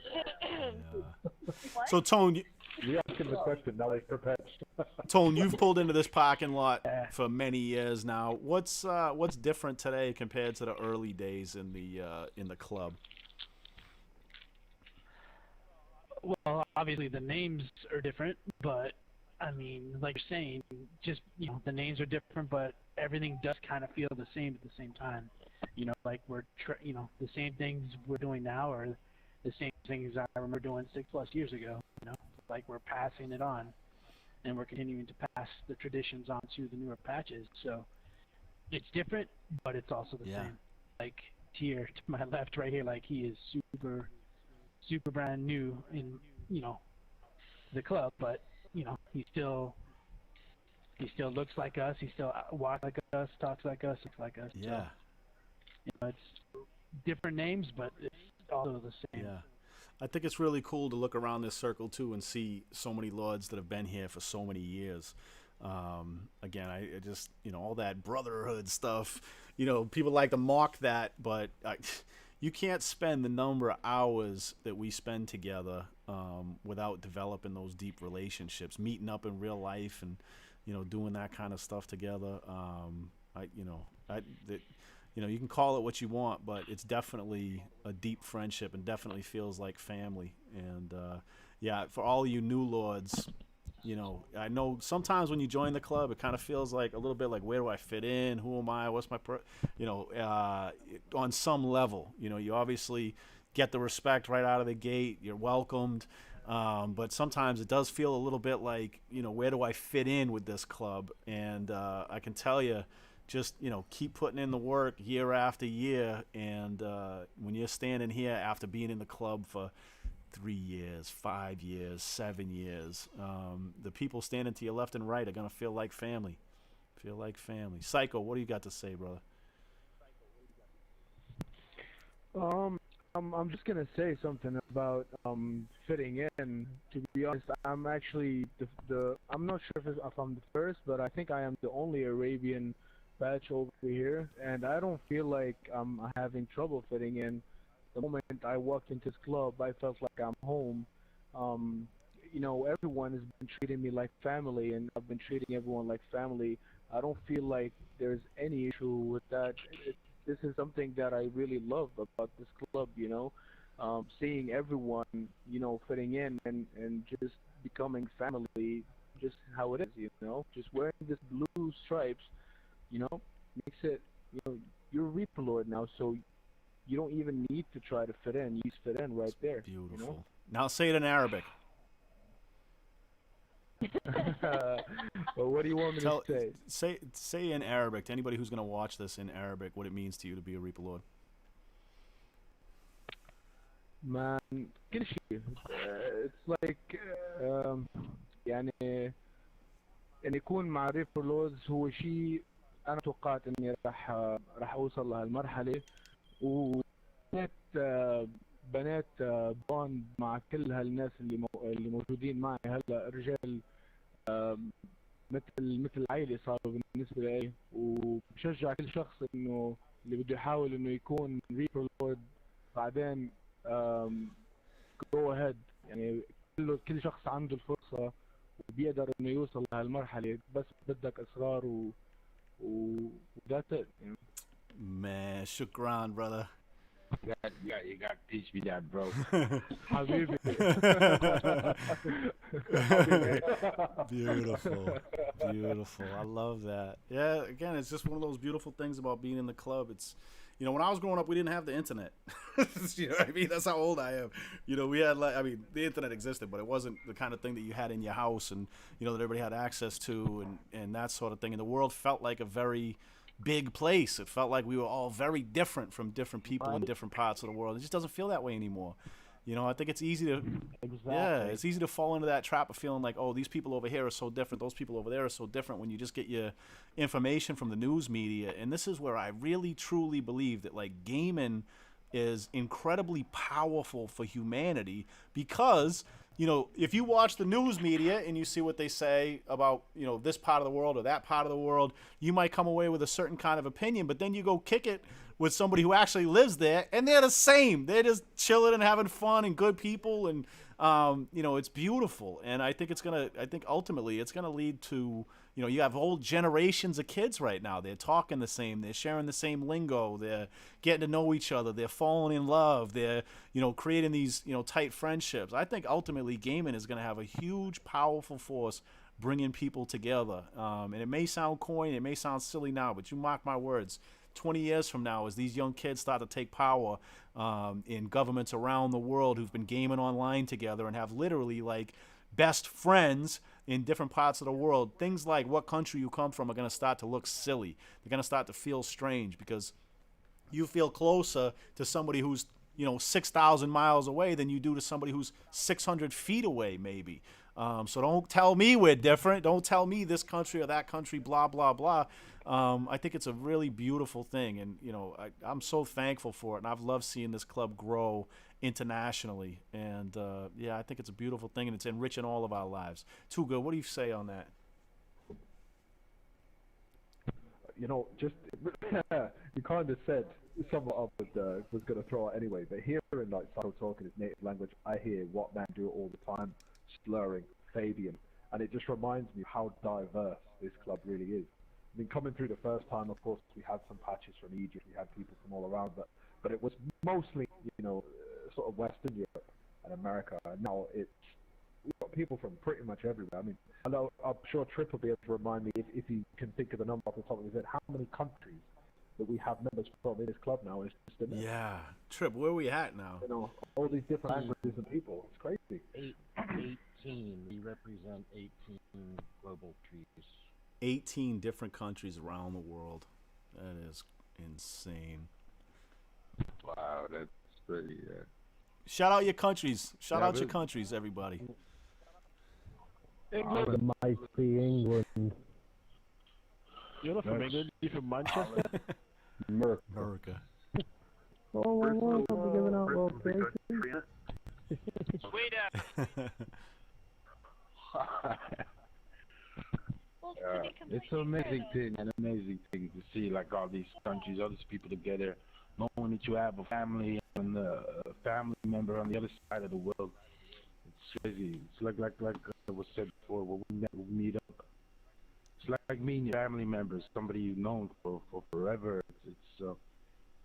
So Tone, we asked him the question. Now he's prepared. Tone, you've pulled into this parking lot for many years now. What's different today compared to the early days in the club? Well, obviously the names are different, but I mean, like you're saying, just the names are different, but everything does kind of feel the same at the same time. Like we're the same things we're doing now are the same things I remember doing 6+ years ago. Like we're passing it on, and we're continuing to pass the traditions on to the newer patches. So it's different, but it's also the same. Like Tier to my left, right here, like he is super brand new in the club, but he still looks like us, he still walks like us, talks like us, looks like us. Yeah. So, it's different names, but it's also the same. Yeah. I think it's really cool to look around this circle too and see so many Lords that have been here for so many years. Again, I just all that brotherhood stuff. People like to mock that, but you can't spend the number of hours that we spend together without developing those deep relationships, meeting up in real life, and doing that kind of stuff together. You can call it what you want, but it's definitely a deep friendship and definitely feels like family. And yeah, for all you new lords, I know sometimes when you join the club, it kind of feels like a little bit like, where do I fit in? Who am I? What's my, on some level, you obviously get the respect right out of the gate. You're welcomed. But sometimes it does feel a little bit like, where do I fit in with this club? And I can tell you, just, keep putting in the work year after year. And when you're standing here after being in the club for 3 years, 5 years, 7 years, the people standing to your left and right are going to feel like family. Feel like family. Psycho, what do you got to say, brother? I'm just gonna say something about fitting in. To be honest, I'm actually I'm not sure if I'm the first, but I think I am the only Arabian batch over here, and I don't feel like I'm having trouble fitting in. The moment I walked into this club, I felt like I'm home. Everyone has been treating me like family, and I've been treating everyone like family. I don't feel like there's any issue with that. This is something that I really love about this club, seeing everyone, fitting in and just becoming family, just how it is, just wearing this blue stripes, makes it, you're a Reaper Lord now, so you don't even need to try to fit in. You just fit in right there. Beautiful. Now say it in Arabic. Well, what do you want me to say? Say in Arabic to anybody who's going to watch this in Arabic what it means to you to be a Reaper Lord. Man, كل شيء. It's like يعني أن يكون مع Reaper Lords هو شيء أنا توقعت إني راح أوصل لهالمرحلة، بنات بوند مع كل هالناس اللي موجودين معي هلا، رجال مثل عائلة صاروا بالنسبة لي، وبشجع كل شخص إنه اللي بده يحاول إنه يكون ريبر لورد بعدين go ahead، يعني كل شخص عنده الفرصة وبيقدر إنه يوصل لهالمرحلة، بس بدك إصرار و that's it. Man, shukran, brother. You got to teach me that, bro. Habibi. Beautiful. I love that. Yeah, again, it's just one of those beautiful things about being in the club. It's, when I was growing up, we didn't have the internet. You know what I mean? That's how old I am. We had the internet existed, but it wasn't the kind of thing that you had in your house and, that everybody had access to and that sort of thing. And the world felt like a very big place. It felt like we were all very different from different people in different parts of the world. It just doesn't feel that way anymore. I think it's easy to it's easy to fall into that trap of feeling like, oh, these people over here are so different, those people over there are so different, when you just get your information from the news media. And this is where I really truly believe that gaming is incredibly powerful for humanity, because if you watch the news media and you see what they say about, this part of the world or that part of the world, you might come away with a certain kind of opinion, but then you go kick it with somebody who actually lives there, and they're the same. They're just chilling and having fun and good people, and, it's beautiful. And I think ultimately it's going to lead to, you have whole generations of kids right now. They're talking the same. They're sharing the same lingo. They're getting to know each other. They're falling in love. They're, creating these, tight friendships. I think ultimately gaming is going to have a huge, powerful force bringing people together. And it may sound corny, it may sound silly now, but you mark my words, 20 years from now, as these young kids start to take power in governments around the world who've been gaming online together and have literally best friends in different parts of the world, things like what country you come from are going to start to look silly. They're going to start to feel strange because you feel closer to somebody who's 6,000 miles away than you do to somebody who's 600 feet away, maybe. So don't tell me we're different. Don't tell me this country or that country, blah, blah, blah. I think it's a really beautiful thing, and I'm so thankful for it, and I've loved seeing this club grow internationally, and I think it's a beautiful thing, and it's enriching all of our lives. Too good. What do you say on that? Just you kind of said somewhat I was going to throw out anyway, but hearing like Sato talking his native language, I hear what man do all the time, slurring, Fabian, and it just reminds me how diverse this club really is. I mean, coming through the first time, of course, we had some patches from Egypt, we had people from all around, but it was mostly, sort of Western Europe and America, and now we've got people from pretty much everywhere. I mean, I'm sure Trip will be able to remind me, if he can think of the number off the top of his head, how many countries that we have members from in this club now. Is just yeah. Trip, where are we at now? All these different languages and people. It's crazy. 18. We represent 18 global trees. 18 different countries around the world. That is insane. Wow, that's pretty. Shout out your countries. Shout out your countries, everybody. It might be England. You're not from England. You're from Manchester. America. Oh, I'll be giving out locations. It's an amazing thing to see, like all these countries, all these people together, knowing that you have a family and a family member on the other side of the world. It's crazy. It's like was said before, when we meet up. It's like meeting your family members, somebody you've known for forever. It's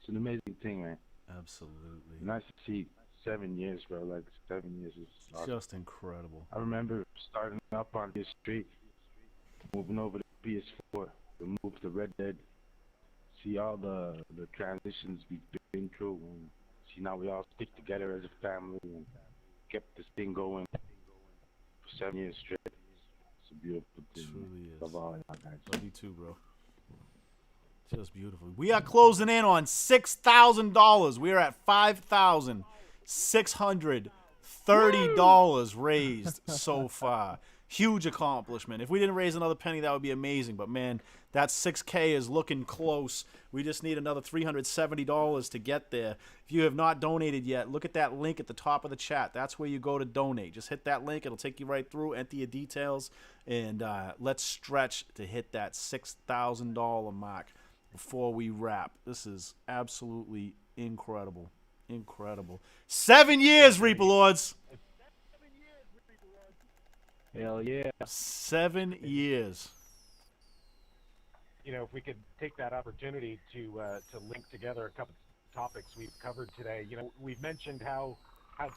an amazing thing, man. Absolutely. Nice to see 7 years, bro. Like 7 years is awesome. Just incredible. I remember starting up on this street, moving over to PS4, to move to Red Dead, see all the transitions we've been through, and see now we all stick together as a family and kept this thing going for 7 years straight. It's a beautiful thing. It truly is. Love all y'all guys. Love you too, bro. Just beautiful. We are closing in on $6,000. We are at $5,630 raised so far. Huge accomplishment. If we didn't raise another penny, that would be amazing. But, man, that 6K is looking close. We just need another $370 to get there. If you have not donated yet, look at that link at the top of the chat. That's where you go to donate. Just hit that link. It'll take you right through. Enter your details. And let's stretch to hit that $6,000 mark before we wrap. This is absolutely incredible. Incredible. 7 years, Reaper Lords. Hell yeah. 7 years. You know, if we could take that opportunity to link together a couple of topics we've covered today. You know, we've mentioned how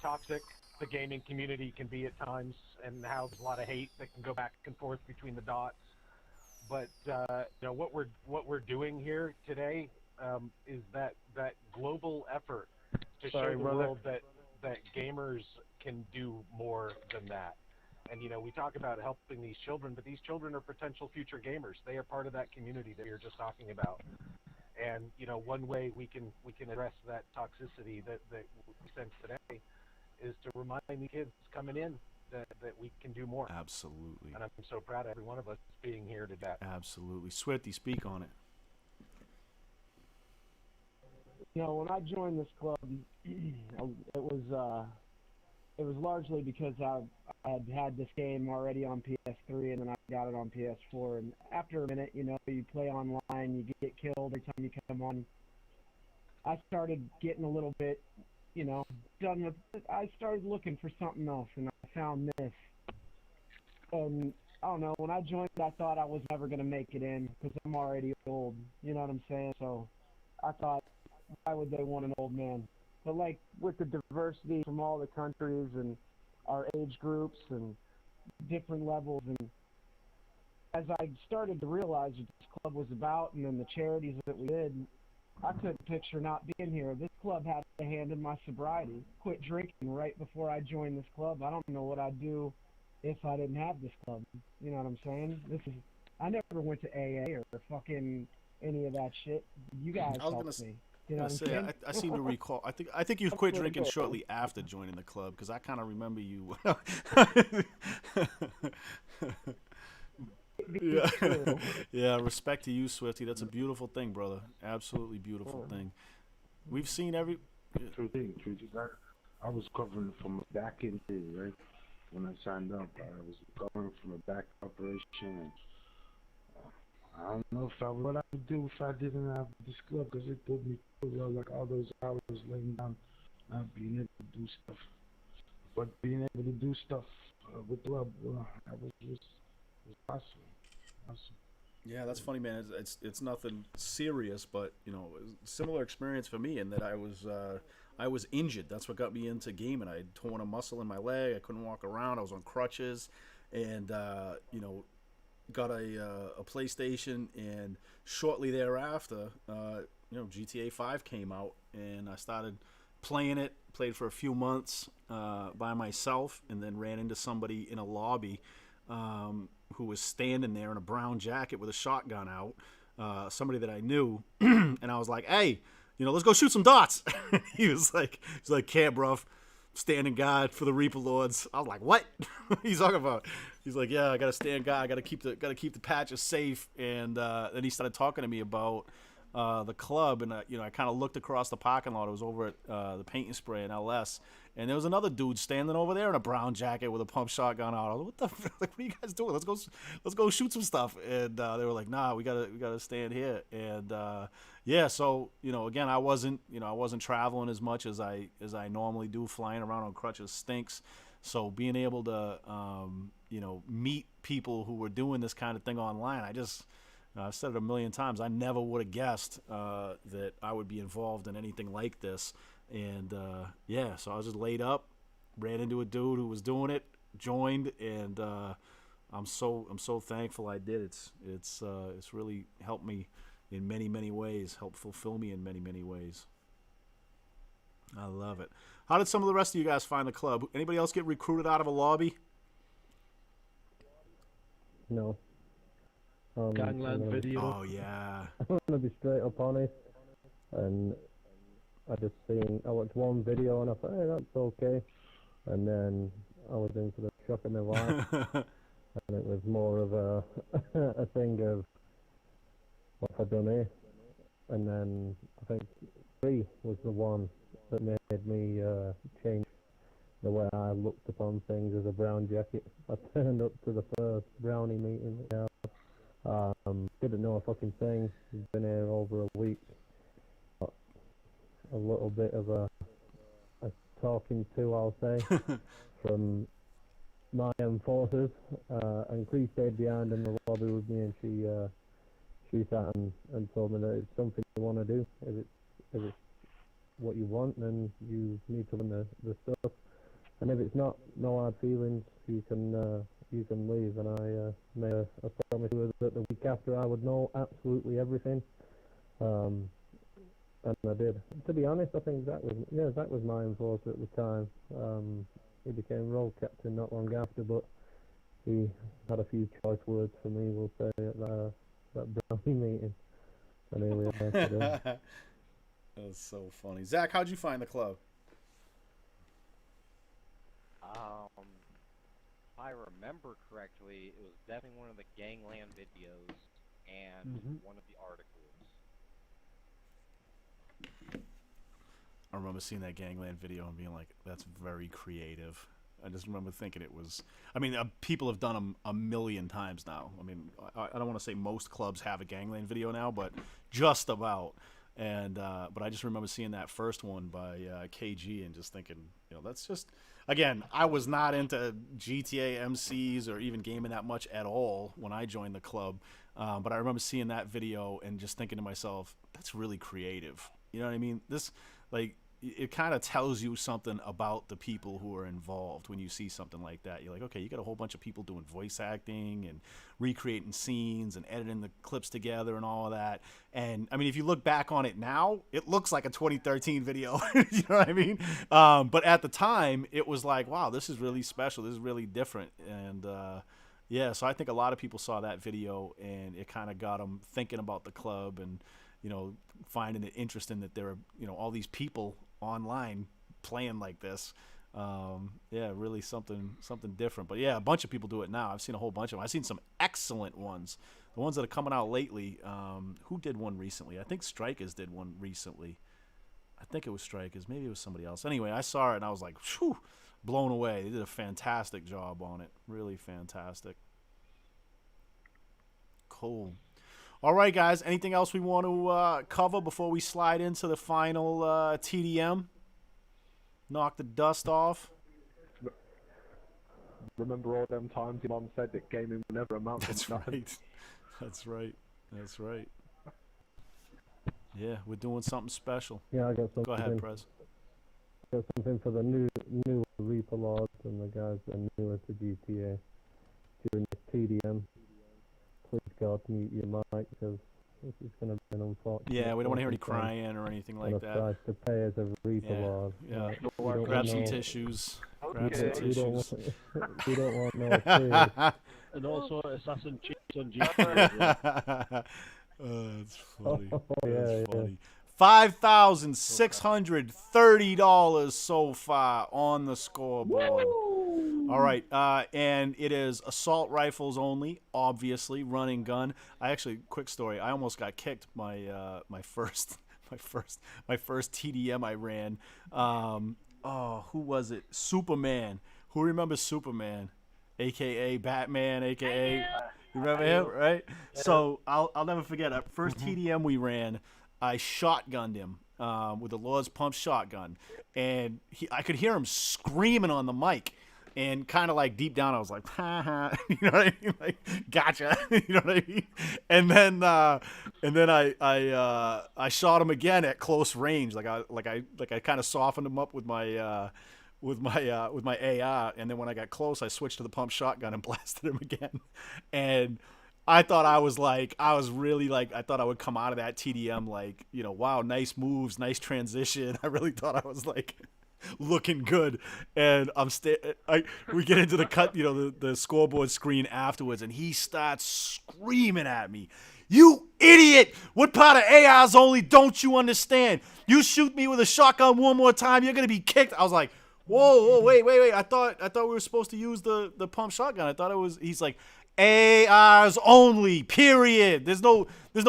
toxic the gaming community can be at times, and how there's a lot of hate that can go back and forth between the dots. But you know, what we're doing here today is that global effort to show the world that gamers can do more than that. And you know, we talk about helping these children, but these children are potential future gamers. They are part of that community that we were just talking about. And you know, one way we can address that toxicity that we sense today is to remind the kids coming in that we can do more. Absolutely. And I'm so proud of every one of us being here today. Absolutely. Swifty, speak on it. You know, when I joined this club, it was largely because I had this game already on PS3, and then I got it on PS4. And after a minute, you know, you play online, you get killed every time you come on. I started getting a little bit, you know, done with it. I started looking for something else, and I found this. And I don't know, when I joined, I thought I was never going to make it in because I'm already old. You know what I'm saying? So I thought, why would they want an old man? But like with the diversity from all the countries and our age groups and different levels, and as I started to realize what this club was about and then the charities that we did, I couldn't picture not being here. This club had a hand in my sobriety. Quit drinking right before I joined this club. I don't know what I'd do if I didn't have this club. You know what I'm saying? I never went to AA or fucking any of that shit. You guys helped me. You know I seem to recall. I think you quit drinking shortly after joining the club, because I kind of remember you. Yeah, respect to you, Swifty. That's a beautiful thing, brother. Absolutely beautiful thing. We've seen every. True thing. I was covering from a back injury, right? When I signed up, I was recovering from a back operation, and I don't know what I would do if I didn't have this club, because it put me through like all those hours laying down, not being able to do stuff. But being able to do stuff with the club, that was just awesome. Awesome. Yeah, that's funny, man. It's nothing serious, but you know, similar experience for me in that I was injured. That's what got me into gaming. I had torn a muscle in my leg. I couldn't walk around. I was on crutches, and you know, got a PlayStation. And shortly thereafter, you know, GTA 5 came out, and I started playing it. Played for a few months by myself, and then ran into somebody in a lobby. Who was standing there in a brown jacket with a shotgun out, somebody that I knew, and I was like, "Hey, you know, let's go shoot some dots." He was like, "Can't, bruv, standing guard for the Reaper Lords." I was like, "What?" He's talking about? He's like, "Yeah, I gotta stand guard. I gotta keep the patches safe." And then he started talking to me about the club, and you know, I kind of looked across the parking lot. It was over at the Paint and Spray in LS. And there was another dude standing over there in a brown jacket with a pump shotgun out. I was like, what are you guys doing? Let's go shoot some stuff. And they were like, nah, we gotta stand here. And yeah, so you know, again, I wasn't traveling as much as I normally do. Flying around on crutches stinks. So being able to you know, meet people who were doing this kind of thing online, I've said it a million times. I never would have guessed that I would be involved in anything like this. And yeah, so I was just laid up, ran into a dude who was doing it, joined, and I'm so thankful I did. It's really helped me in many ways, helped fulfill me in many ways. I love it. How did some of the rest of you guys find the club? Anybody else get recruited out of a lobby? No. Gangland video. Oh yeah. I'm gonna be straight up honest, and I watched one video and I thought, hey, that's okay. And then I was in for the shock of my life. And it was more of a thing of, what have I done here? And then I think 3 was the one that made me change the way I looked upon things as a brown jacket. I turned up to the first brownie meeting. Didn't know a fucking thing. Been here over a week. A little bit of a talking to, I'll say, from my enforcers, and Cree stayed behind in the lobby with me, and she sat and told me that it's something you want to do. If it's what you want, then you need to learn the stuff, and if it's not, no hard feelings. You can leave. And I made a promise to her that the week after I would know absolutely everything. And I did. To be honest, I think Zach was my enforcer at the time. He became role captain not long after, but he had a few choice words for me, we'll say, at that brownie meeting. And here we are today. That's so funny. Zach, how'd you find the club? If I remember correctly, it was definitely one of the Gangland videos and one of the articles. I remember seeing that Gangland video and being like, that's very creative. I just remember thinking it was, I mean, people have done them a million times now. I mean, I don't want to say most clubs have a Gangland video now, but just about. And but I just remember seeing that first one by KG and just thinking, you know, that's just, again, I was not into GTA MCs or even gaming that much at all when I joined the club. But I remember seeing that video and just thinking to myself, that's really creative. You know what I mean? This, like, it kind of tells you something about the people who are involved when you see something like that. You're like, okay, you got a whole bunch of people doing voice acting and recreating scenes and editing the clips together and all of that. And I mean, if you look back on it now, it looks like a 2013 video. You know what I mean? But at the time, it was like, wow, this is really special. This is really different. And yeah, so I think a lot of people saw that video and it kind of got them thinking about the club and, you know, finding it interesting that there are, you know, all these people online playing like this. Yeah, really something different. But yeah, a bunch of people do it now. I've seen a whole bunch of them. I've seen some excellent ones. The ones that are coming out lately. Who did one recently? I think Strikers did one recently. I think it was Strikers. Maybe it was somebody else. Anyway, I saw it and I was like, whew, blown away. They did a fantastic job on it. Really fantastic. Cool. All right, guys. Anything else we want to cover before we slide into the final TDM? Knock the dust off. Remember all them times your mom said that gaming would never amount to nothing? Right. That's right. That's right. Yeah, we're doing something special. Yeah, I got something. Go ahead, Prez. I got something for the new Reaper Lords and the guys that are newer to GTA. During this TDM, please God mute your mic because this is going to be an unfortunate. Yeah, we don't want to hear any crying or anything like that. Price to pay as a Reaper Lord. Yeah. Like, Grab some tissues. Grab some tissues. We don't want no tears. And also Assassin Chiefs on GTA. That's funny. Yeah, That's funny. $5,630 so far on the scoreboard. All right, and it is assault rifles only, obviously, running gun. Quick story. I almost got kicked my first TDM I ran. Who was it? Superman. Who remembers Superman? AKA Batman, AKA. You remember him, right? Yeah. So I'll never forget. First TDM we ran, I shotgunned him with a Lord's Pump shotgun, and I could hear him screaming on the mic, and kind of like deep down I was like, ha ha, you know what I mean? Like, gotcha, you know what I mean? And then I shot him again at close range, like I kind of softened him up with my. With my AR, and then when I got close, I switched to the pump shotgun and blasted him again. And I thought I thought I would come out of that TDM like, you know, wow, nice moves, nice transition. I really thought I was like looking good. And we get into the cut, you know, the scoreboard screen afterwards, and he starts screaming at me. You idiot! What part of ARs only don't you understand? You shoot me with a shotgun one more time, you're gonna be kicked. I was like, whoa, wait. I thought we were supposed to use the pump shotgun. I thought it was. He's like, ARs only. Period. There's no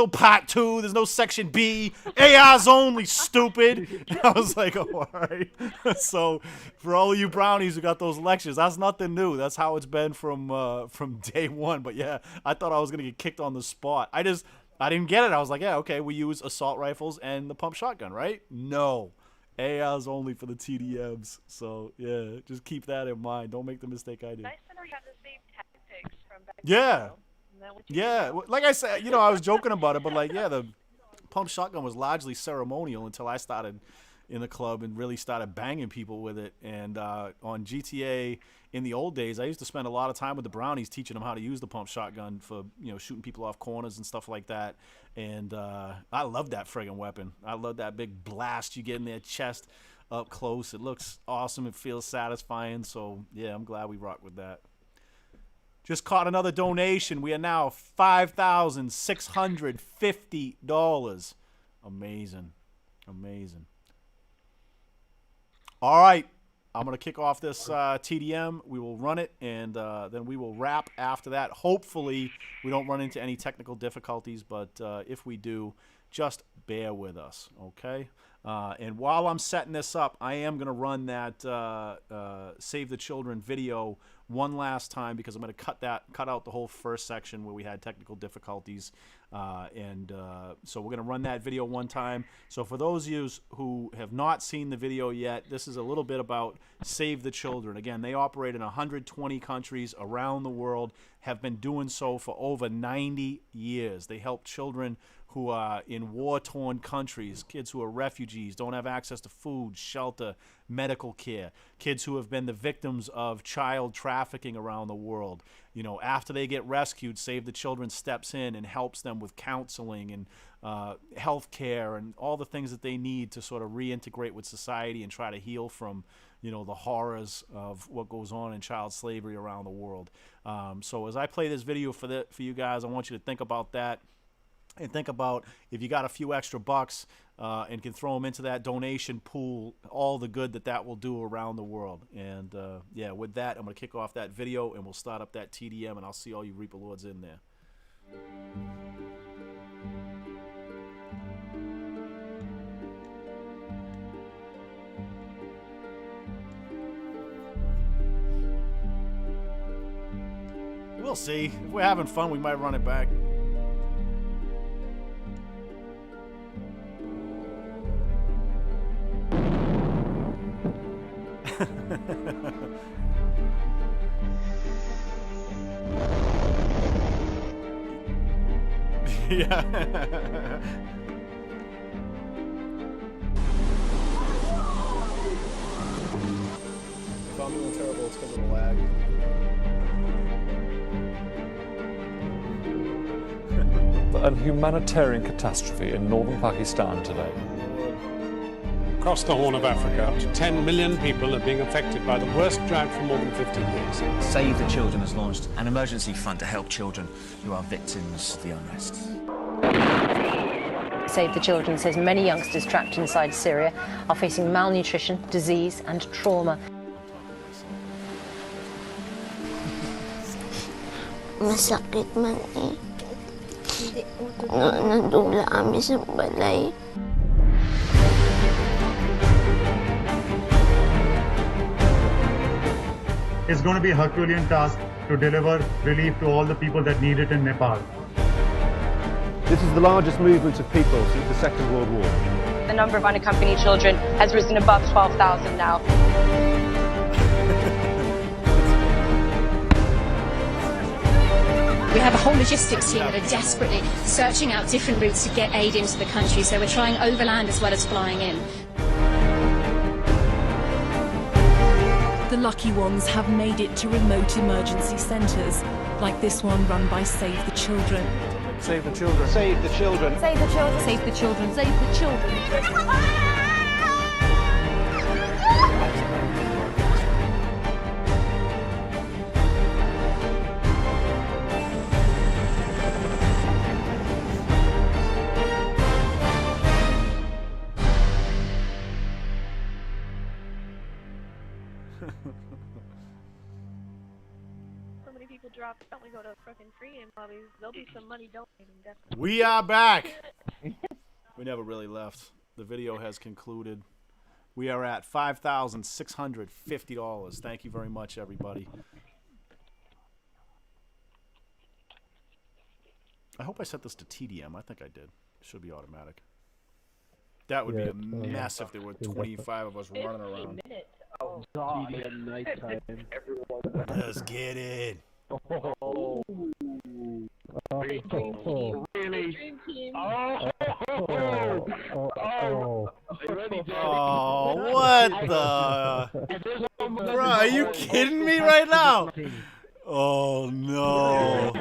part 2. There's no section B. ARs only. Stupid. I was like, oh, all right. So for all of you brownies who got those lectures, that's nothing new. That's how it's been from day one. But yeah, I thought I was gonna get kicked on the spot. I didn't get it. I was like, yeah, okay, we use assault rifles and the pump shotgun, right? No. ARs only for the TDMs. So, yeah, just keep that in mind. Don't make the mistake I did. Nice to know you have the same tactics from back Yeah. then. Yeah. Like I said, you know, I was joking about it, but like, yeah, the pump shotgun was largely ceremonial until I started in the club and really started banging people with it. And on GTA in the old days, I used to spend a lot of time with the brownies teaching them how to use the pump shotgun for, you know, shooting people off corners and stuff like that. And I love that friggin' weapon. I love that big blast you get in their chest up close. It looks awesome. It feels satisfying. So, yeah, I'm glad we rock with that. Just caught another donation. We are now $5,650. Amazing. Amazing. All right. I'm going to kick off this TDM. We will run it, and then we will wrap after that. Hopefully, we don't run into any technical difficulties, but if we do, just bear with us, okay? And while I'm setting this up, I am going to run that Save the Children video one last time because I'm going to cut out the whole first section where we had technical difficulties. So we're going to run that video one time. So for those of you who have not seen the video yet, this is a little bit about Save the Children. Again, they operate in 120 countries around the world, have been doing so for over 90 years. They help children who are in war-torn countries, kids who are refugees, don't have access to food, shelter, medical care, kids who have been the victims of child trafficking around the world. You know, after they get rescued, Save the Children steps in and helps them with counseling and health care and all the things that they need to sort of reintegrate with society and try to heal from, you know, the horrors of what goes on in child slavery around the world. So as I play this video for you guys, I want you to think about that. And think about if you got a few extra bucks and can throw them into that donation pool, all the good that will do around the world. And yeah, with that, I'm going to kick off that video and we'll start up that TDM, and I'll see all you Reaper Lords in there. We'll see. If we're having fun, we might run it back. Yeah. If I'm doing terrible, it's because of the lag. A humanitarian catastrophe in northern Pakistan today. Across the Horn of Africa, up to 10 million people are being affected by the worst drought for more than 15 years. Save the Children has launched an emergency fund to help children who are victims of the unrest. Save the Children says many youngsters trapped inside Syria are facing malnutrition, disease and trauma. Masakit man eh. Nadula kami sa balay. It's going to be a Herculean task to deliver relief to all the people that need it in Nepal. This is the largest movement of people since the Second World War. The number of unaccompanied children has risen above 12,000 now. We have a whole logistics team that are desperately searching out different routes to get aid into the country, so we're trying overland as well as flying in. The lucky ones have made it to remote emergency centres, like this one run by Save the Children. Save the children. Save the children. Save the children. Save the children. Save the children. So many people drop out. We go to fucking free game lobbies. There'll be some money donating, definitely. We are back. We never really left. The video has concluded. We are at $5,650. Thank you very much, everybody. I hope I set this to TDM. I think I did. It should be automatic. That would be a mess if there were 25 of us running around. Oh, God. TDM nighttime. Let's get it. Oh. Really? Oh, what the? Bro, are you kidding me right now? Oh, no.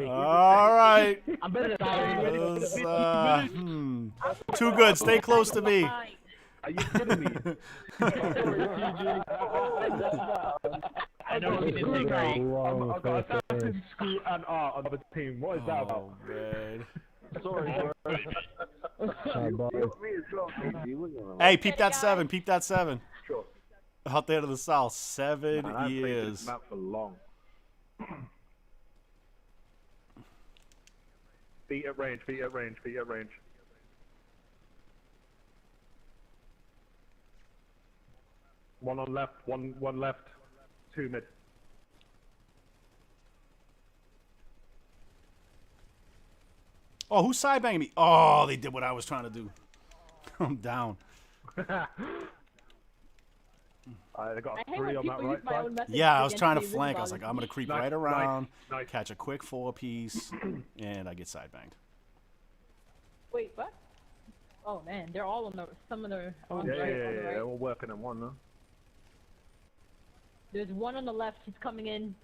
All right. Too good. Stay close to me. Are you kidding me? I know we didn't agree. I've got assassin, school, and art on the team. What is that about? Man. Sorry, Hey, peep that 7. Peep that 7. Sure. Out there to the south. 7 Man, I've played years. this map for long. Feet at range, feet at range, feet at range. One on left, one left, 2 mid. Oh, who's side banging me? Oh, they did what I was trying to do. I'm down. I got 3 on that right side. Yeah, I was trying to flank. I was like, I'm going to creep right around, catch a quick 4-piece, and I get side banged. Wait, what? Oh man, they're all on the some of the on Yeah, the right, yeah, on the yeah, right. we're working on one, huh? There's one on the left. He's coming in.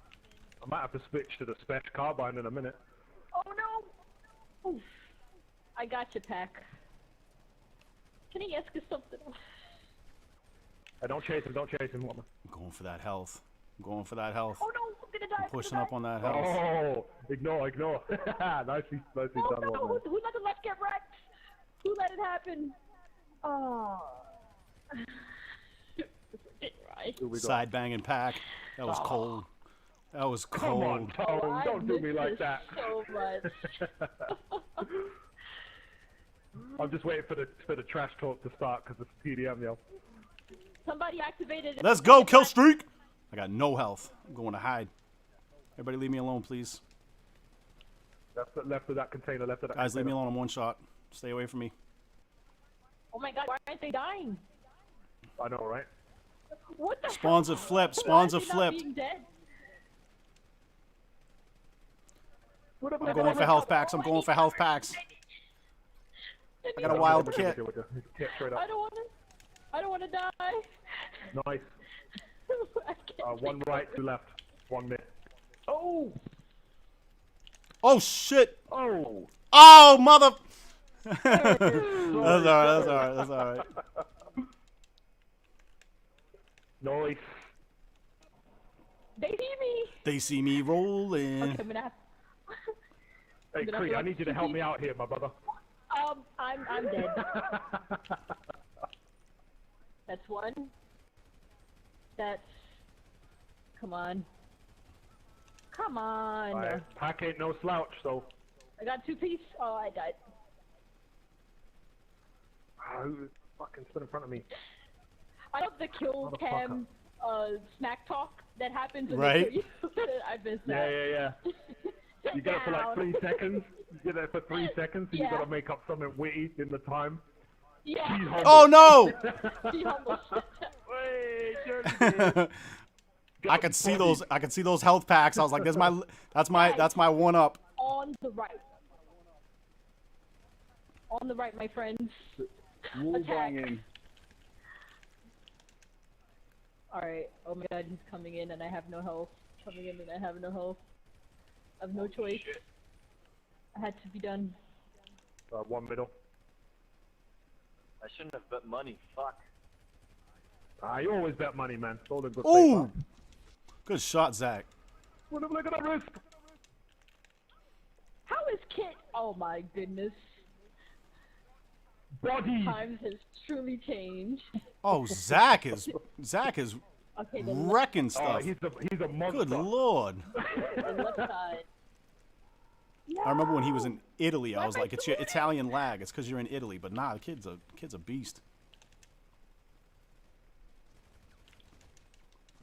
I might have to switch to the spec carbine in a minute. Oh no! Oof. I got you, Pack. Can he ask us something? Hey, don't chase him, don't chase him, woman. I'm going for that health. I'm going for that health. Oh no! I'm gonna die. I'm pushing up on that health. Oh, ignore. nicely Oh done, no! woman. Who let the left get wrecked? Who let it happen? Oh. Right. Side banging Pack. That was cold. That was cold. Come on, Tone, don't do me like that. So much. I'm just waiting for the trash talk to start because it's TDM, yo. Somebody activated. Let's go, kill streak. I got no health. I'm going to hide. Everybody leave me alone, please. Left of that container, left of that Guys, leave me container. alone. I'm one shot. Stay away from me. Oh my god, why aren't they dying? I know, right? What the Spawns hell? have flipped. Why Spawns are have they not flipped. being dead? I'm going for health packs. I'm going for health packs. I got a wild kit. I don't want to die. Nice. One right, two left. 1 minute. Oh! Oh shit! Oh! Oh mother! That's alright. That's alright. That's alright. Nice. They see me. They see me rolling. Okay, I'm gonna have. Hey, Cree, I need you to help me out here, my brother. I'm dead. That's one. That's. Come on. Come on. Right. Pack ain't no slouch, so. I got 2 piece. Oh, I died. Who fucking stood in front of me? I love the kill cam smack talk that happens when right? they kill you. I missed that. Yeah. You get it for like 3 seconds. You get it for 3 seconds, so you gotta make up something witty in the time. Yeah. Oh no! Be humble. Wait, I could see those. I could see those health packs. I was like, "That's my one up." On the right. On the right, my friends. Wall Attack. banging. Alright, oh my god, he's coming in and I have no health. Coming in and I have no health. I have no choice. I had to be done. 1 middle. I shouldn't have bet money. Fuck. You always bet money, man. It's all a good Ooh! paper. Good shot, Zach. What a look at that wrist! How is Kit? Oh my goodness. Body! Times has truly changed. Oh, Zach is Okay, the wrecking stuff. He's a monster. Good lord. The left side. I remember when he was in Italy, I was like, "It's your Italian lag. It's because you're in Italy." But nah, the kid's a beast.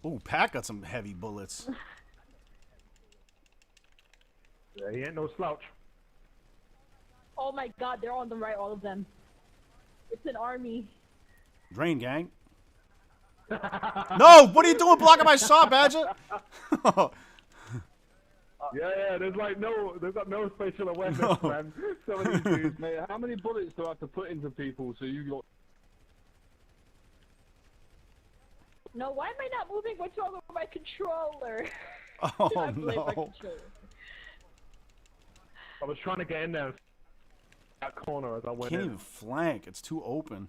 Ooh, Pat got some heavy bullets. Yeah, he ain't no slouch. Oh my god, they're on the right, all of them. It's an army. Drain gang. No, what are you doing blocking my shot, Badger? Yeah, there's got no special awareness, man. Some of these dudes. Mate, how many bullets do I have to put into people so you got... No, why am I not moving? What's wrong with my controller? Oh I blame my no. controller. I was trying to get in there. That corner as I went Can't in. even flank. It's too open.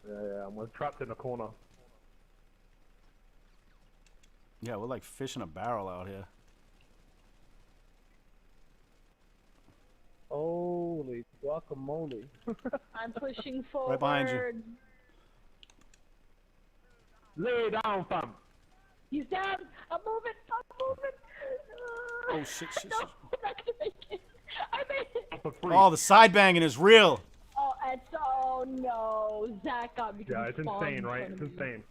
Yeah, I'm trapped in the corner. Yeah, we're like fish in a barrel out here. Holy guacamole. I'm pushing forward. Right behind you. Lay down, fam. He's down. I'm moving. Oh shit! No, I'm not gonna make it. I made it. Oh, the side banging is real. Oh no, Zach got me. Yeah, it's insane, right? It's insane.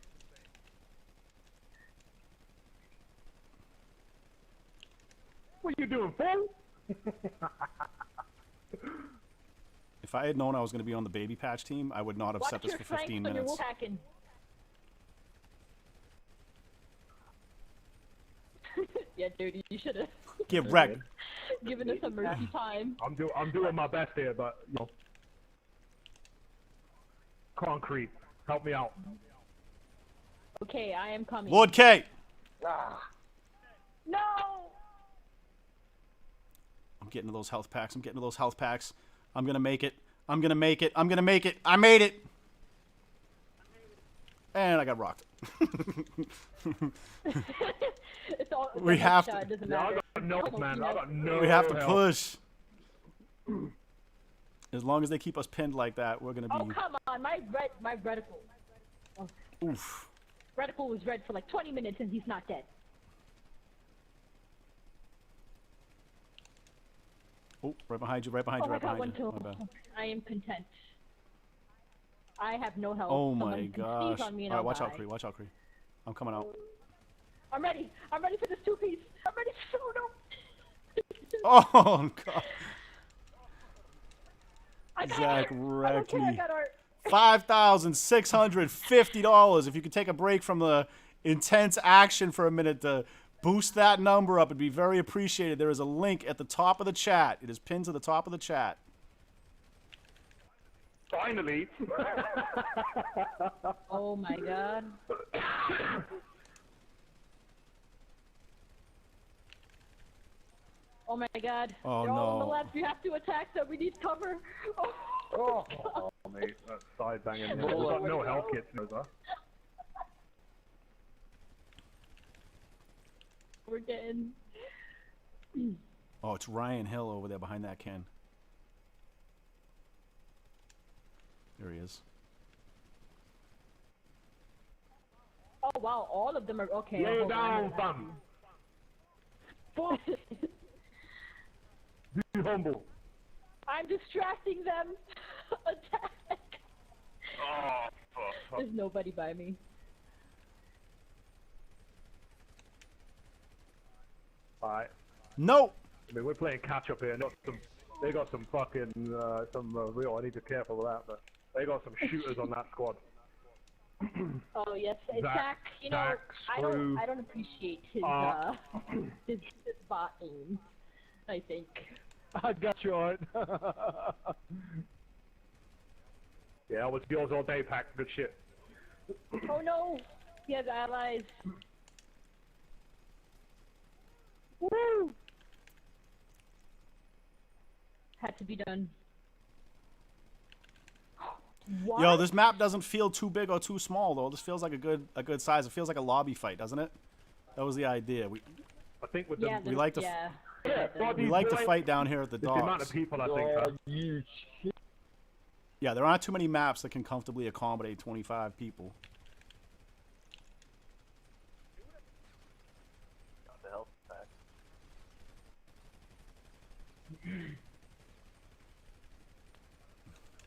What you doing, fool? If I had known I was going to be on the baby patch team, I would not have set this for 15 minutes. Yeah, dude, you should have. Get wrecked. Given us some mercy time. I'm doing my best here, but you know. Concrete, help me out. Okay, I am coming. Lord K. No. I'm getting to those health packs. I'm getting to those health packs. I'm gonna make it. I'm gonna make it. I'm gonna make it. I made it. And I got rocked. We have to. I got no, man. I got no. We have to help. push. As long as they keep us pinned like that, we're gonna be. Oh come on, my reticle. Oh. Oof. Reticle was red for like 20 minutes and he's not dead. Oh, right behind you, right behind you, right behind you. My bad. I am content. I have no health. Oh my Someone can gosh. sneeze on me and Alright, I'll watch die. out, Cree, watch out, Cree. I'm coming out. I'm ready. I'm ready for this 2-piece. I'm ready for no. Oh god. Zach I Reckley. got art. $5,650. If you could take a break from the intense action for a minute to boost that number up, it'd be very appreciated. There is a link at the top of the chat. It is pinned to the top of the chat. Finally. Oh my god. Oh my god. Oh, They're all on the no. left. We have to attack them. We need cover. Oh, mate, that's side banging. There's got no health kits, no, sir. We're getting. Oh, it's Ryan Hill over there behind that can. There he is. Oh wow, all of them are okay. Lay hold down, on. fam. Be humble. I'm distracting them. Attack. Oh, fuck. There's nobody by me. Alright. No! I mean, we're playing catch up here. They got some fucking, real, I need to be careful with that, but they got some shooters on that squad. Oh yes, Zach. You know, Zach, I don't appreciate his his bot aim. I think. I got you on. Yeah, it was yours all day, Pack. Good shit. Oh no! He has allies. Woo! Had to be done. What? Yo, this map doesn't feel too big or too small though. This feels like a good size. It feels like a lobby fight, doesn't it? That was the idea. I think with Yeah, we like to we like to fight down here at the the docks. amount of people, I think. Yeah, there aren't too many maps that can comfortably accommodate 25 people.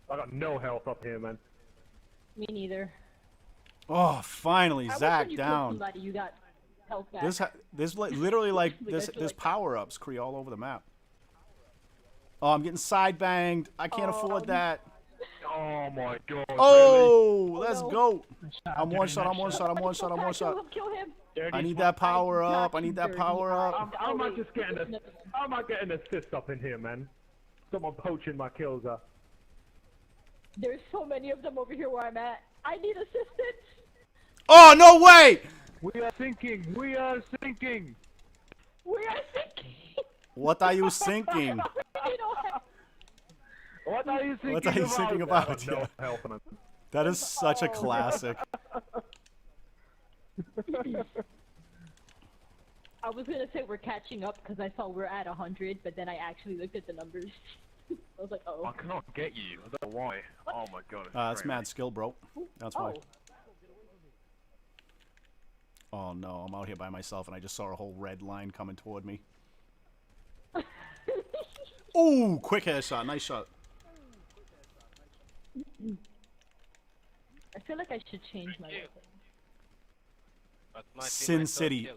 I got no health up here, man. Me neither. Oh, finally, I wish Zach when you killed down. somebody, you got health back. This literally like Like, I this feel there's like- power-ups all over the map. Oh, I'm getting side banged. I can't afford that. Oh my god. Oh, really? let's go. I'm one shot. I'm one shot. I'm one shot. I'm one shot. Kill him. I need that power up. I need that power up. How am I just getting how am I getting assist up in here, man? Someone poaching my kills up. There's so many of them over here where I'm at. I need assistance. Oh, no way! We are sinking. We are sinking. We are sinking. What are you thinking? What are you thinking What are you thinking about? No Yeah. health, man. That is such a classic. I was gonna say we're catching up because I saw we're at 100, but then I actually looked at the numbers. I was like, oh. I cannot get you. I don't know why. Oh my god. It's That's crazy. mad skill, bro. That's why. Oh. Oh no, I'm out here by myself and I just saw a whole red line coming toward me. Ooh, quick headshot. Nice shot. I feel like I should change my weapon. Sin City.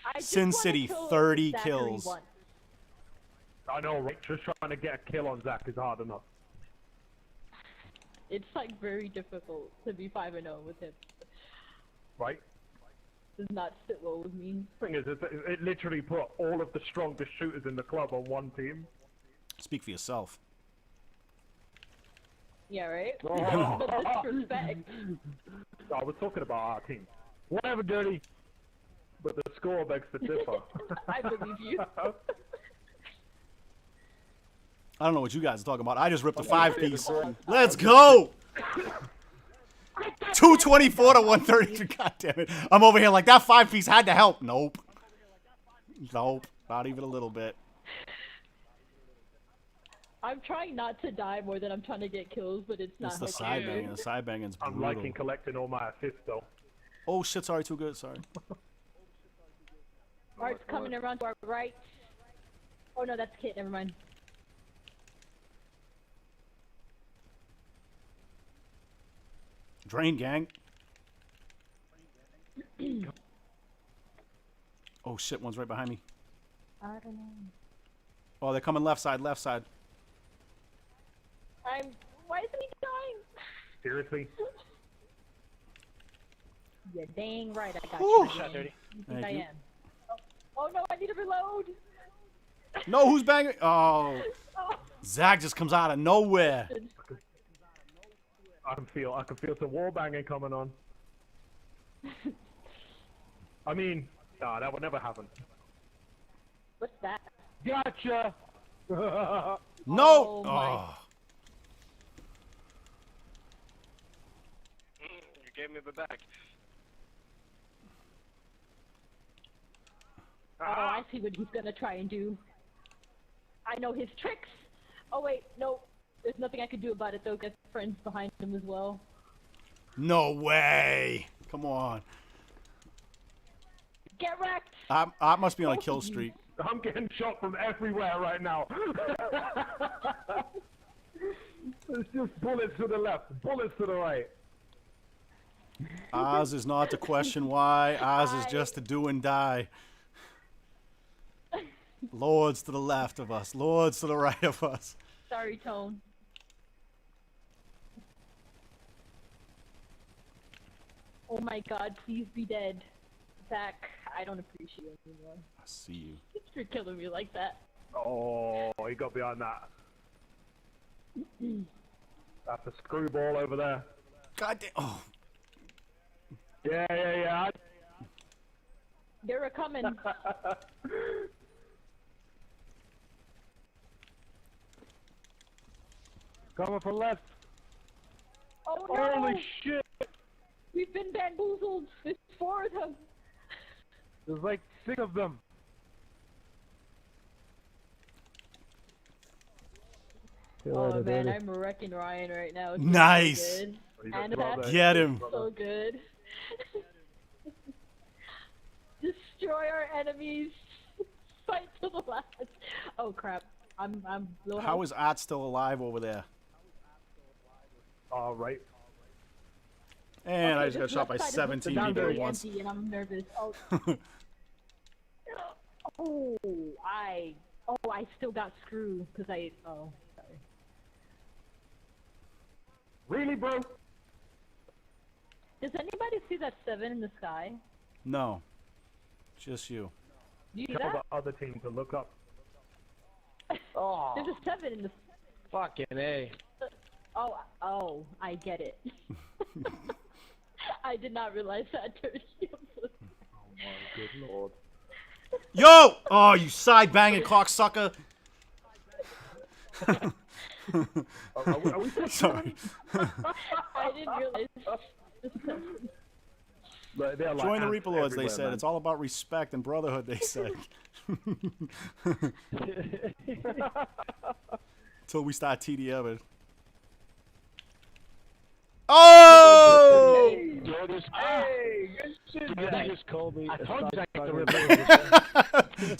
I just Sin wanna City, kill 30 Zachary kills. once. I know, right? Just trying to get a kill on Zach is hard enough. It's like very difficult to be 5-0 with him. Right? Does not sit well with me. Thing is, it literally put all of the strongest shooters in the club on one team. Speak for yourself. Yeah, right? Oh. The disrespect. I was talking about our team. Whatever, Dirty. But the score begs to differ. I believe you. I don't know what you guys are talking about. I just ripped a 5-piece. Let's go! 224 to 132. God damn it. I'm over here like that 5-piece had to help. Nope. Nope. Not even a little bit. I'm trying not to die more than I'm trying to get kills, but it's not It's the helping side me. banging. The side banging's brutal. I'm liking collecting all my assists, though. Oh shit, sorry, too good, sorry. Art's coming around to our right. Oh no, that's Kit, never mind. Drain gang. Oh shit, one's right behind me. I don't know. Oh, they're coming left side, left side. Why isn't he dying? Seriously? Yeah, dang right, I got Whew. you. Shot dirty. You think Thank I you. am? Oh no, I need to reload. No, who's banging? Oh, Zach just comes out of nowhere. I can feel some wall banging coming on. I mean, nah, that would never happen. What's that? Gotcha. No. Oh, my. You gave me the back. Oh, I see what he's gonna try and do. I know his tricks. Oh wait, no. There's nothing I could do about it though. Got friends behind him as well. No way. Come on. Get wrecked. I must be on a kill streak. I'm getting shot from everywhere right now. It's just bullets to the left, bullets to the right. Ours is not to question why. Ours is just to do and die. Lords to the left of us. Lords to the right of us. Sorry, Tone. Oh my god, please be dead. Zach, I don't appreciate it anymore. I see you. You're killing me like that. Oh, he got behind that. That's a screwball over there. God damn. Oh. Yeah. They're a coming. Coming from left. Oh no! Holy shit! We've been bamboozled. There's 4 of them. There's like 6 of them. Oh man, I'm wrecking Ryan right now. It's Nice. So good. And Get him. So good. Destroy our enemies. Fight to the last. Oh crap. I'm low How health. is Art still alive over there? All right. And Okay, I just got this shot by left side is 17 looking people very at once. empty and I'm nervous. Oh. I still got screwed because I. Oh, sorry. Really, bro? Does anybody see that 7 in the sky? No. Just you. Do you see Tell that? the other team to look up. Oh, There's a 7 in the. fucking A. Oh, I get it. I did not realize that, Dirty. Oh my good lord. Yo! Oh, you side banging cocksucker. Are we Sorry. I didn't realize. They're like Join the ants Reaper Lords, they everywhere, said. man. It's all about respect and brotherhood, they said. Till we start TDMing. Oh! Hey, good shit, Zach. Just called me. I told you I got the Ripper.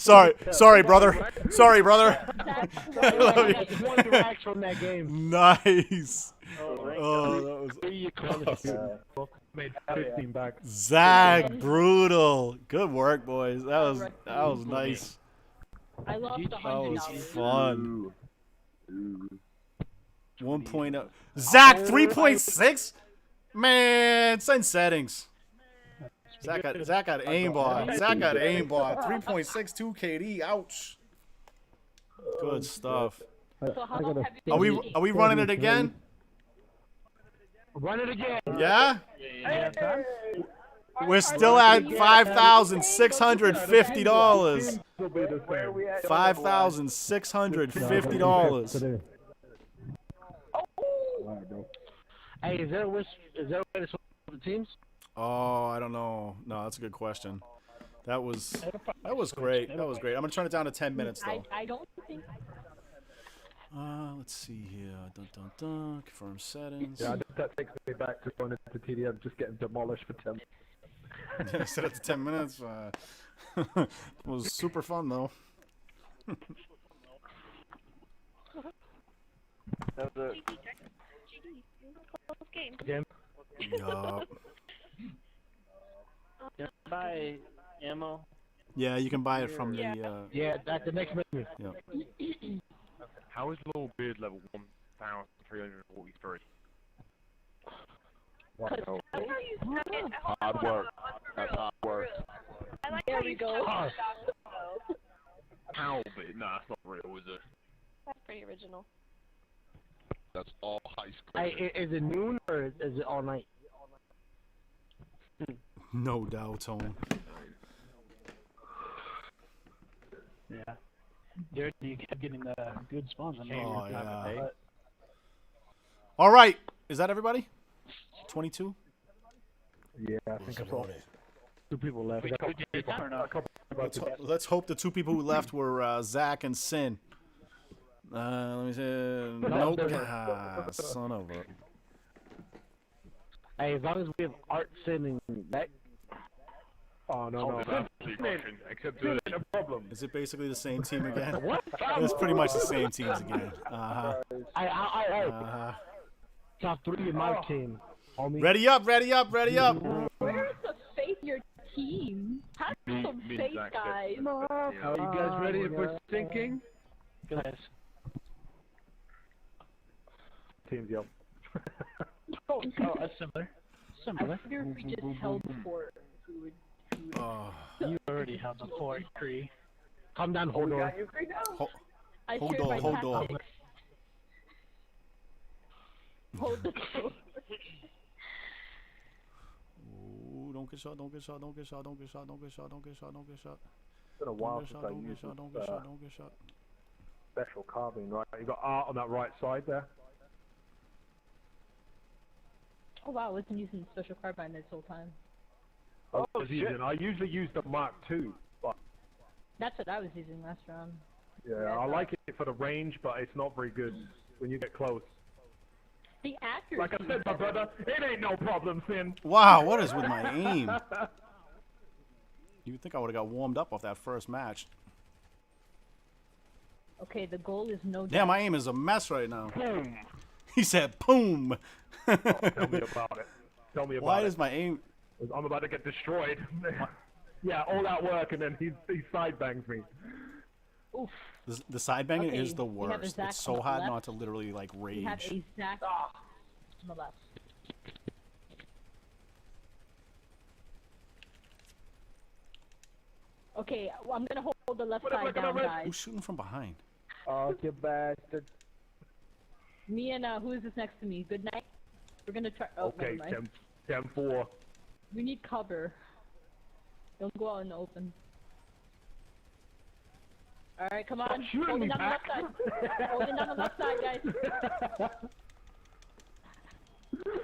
Sorry, brother. Sorry, brother. One direct from that game. Nice. Oh, that was. Made 15 back. Zach, brutal. Good work, boys. That was nice. I lost That $100. was fun. 1.0. Zach, 3.6? Man, send settings. Zach got aimbot. Zach got aimbot. 3.62 KD. Ouch. Good stuff. Are we running it again? Run it again. Yeah? We're still at $5,650. $5,650. Hey, is there a way to switch the teams? Oh, I don't know. No, that's a good question. That was great. That was great. I'm gonna turn it down to 10 minutes though. I don't think. Let's see here. Confirm settings. Yeah, that takes me back to going into TDM, just getting demolished for 10. Yeah, set it to 10 minutes. It was super fun though. That was Again. Yup. Buy ammo. Yeah, you can buy it from the. Yeah, that's the next menu. Yep. How is Lord Beard level 1,000? 343. That's how you suck it. Hard work. That's hard work. I like how you go. suck it. How bit? Nah, it's not real, is it? That's pretty original. That's all high school. Is it noon or is it all night? No doubt, Tone. Yeah. Jared, you kept getting the good spawns on there. Oh, yeah. All right. Is that everybody? 22? Yeah, I think I saw 2 people left. Let's hope the 2 people who left were Zach and Sin. Let me see. Nope. Son of a. Hey, as long as we have Art sending that. Oh, no. Except there's a problem. Is it basically the same team again? What? It's pretty much the same teams again. Top 3 in my team. Homie. Ready up, ready up, ready up. Where's the faith in your team? Have some faith, guys. Are you guys ready for sinking? Guys. Teams yell. Oh, that's similar. I figure if we just held the fort, we would. You already have the fort, Cree. Calm down, hold on. Hold on, hold on. Hold the door. Ooh, don't get shot, don't get shot, don't get shot, don't get shot, don't get shot, don't get shot, don't get shot. It's been a while since I used don't get shot, don't get shot. Special carbine, right? You got Art on that right side there. Oh wow, I wasn't using special carbine this whole time. Oh, I usually use the Mark II, but that's what I was using last round. yeah, I like it for the range, but it's not very good when you get close. The accuracy. Like I said, my brother, it ain't no problem, Finn. Wow, what is with my aim? You'd think I would have got warmed up off that first match. Okay, the goal is no. Damn, my aim is a mess right now. Boom. He said, "Boom." Oh, tell me about it. Tell me about it. Why is my aim? I'm about to get destroyed. Yeah, all that work, and then he side bangs me. Oof. The side banging Okay, is the we have a worst. Zach It's so on the hard left. not to literally like We have rage. a Zach on the left. Okay, well, I'm gonna hold the left side down, guys. Who's shooting from behind? Oh, you bastard. Me and who is this next to me? Good night. We're gonna try. Oh, Okay, never mind. 10-4. We need cover. Don't go out in the open. Alright, come on. Hold it down the left side. Hold it down the left side, guys.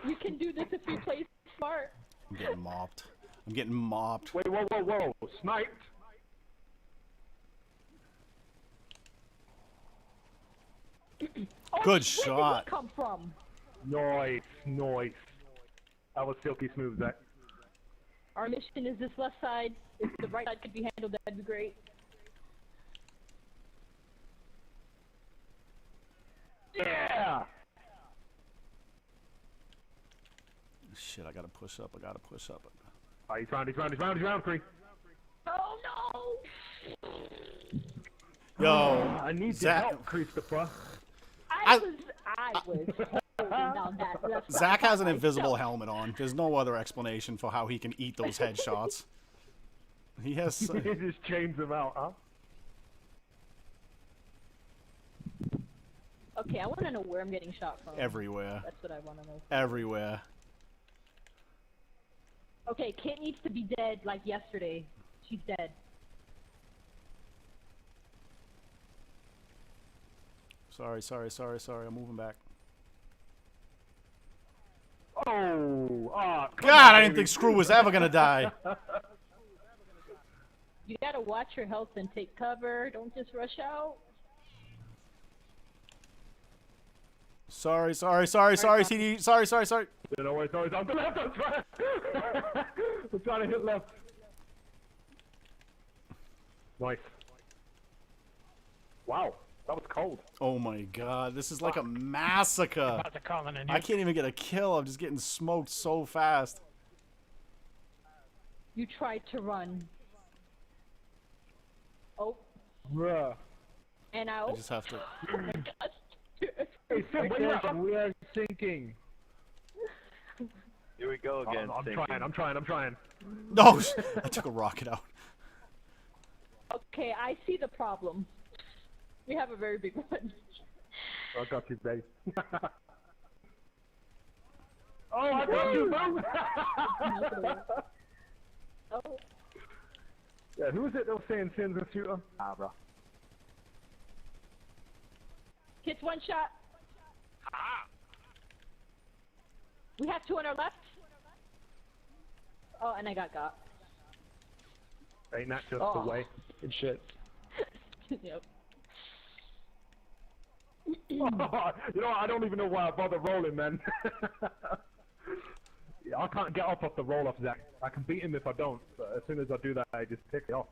You can do this if you play smart. I'm getting mopped. I'm getting mopped. Wait, whoa. Sniped. Oh, Good where shot. did he come from? Nice. That was silky smooth, Zach. Our mission is this left side. If the right side could be handled, that'd be great. Yeah! Shit, I gotta push up. Oh, he's round, Cree. Oh no! Yo, I need your Zach. help, Christopher. I was holding down that left side. Zach has an invisible helmet on. There's no other explanation for how he can eat those headshots. He has. He just chains him out, huh? Okay, I want to know where I'm getting shot from. Everywhere. That's what I want to know. Everywhere. Okay, Kit needs to be dead like yesterday. She's dead. Sorry. I'm moving back. Oh, God, I didn't think Screw was ever gonna die. You gotta watch your health and take cover. Don't just rush out. Sorry, CD. Sorry. No worries. I'm the left. I'm trying to hit left. Nice. Wow, that was cold. Oh my God, this is like a massacre. About to call in a I can't even get a kill. I'm just getting smoked so fast. You tried to run. Oh. Bruh. And I just have to. Oh my God. Hey, Sim, where you at? Attention, we are sinking. Here we go again. I'm trying. No, I took a rocket out. Okay, I see the problem. We have a very big one. I got you, babe. Oh, I got you, bro! Oh. Yeah, who is it that was saying Sim's a shooter? Ah, bro. Hits one shot. We have two on our left. Oh, and I got. Ain't that just Oh. the way? Good shit. Yep. You know, I don't even know why I bother rolling, man. Yeah, I can't get off the roll-off, Zach. I can beat him if I don't, but as soon as I do that, I just pick it off.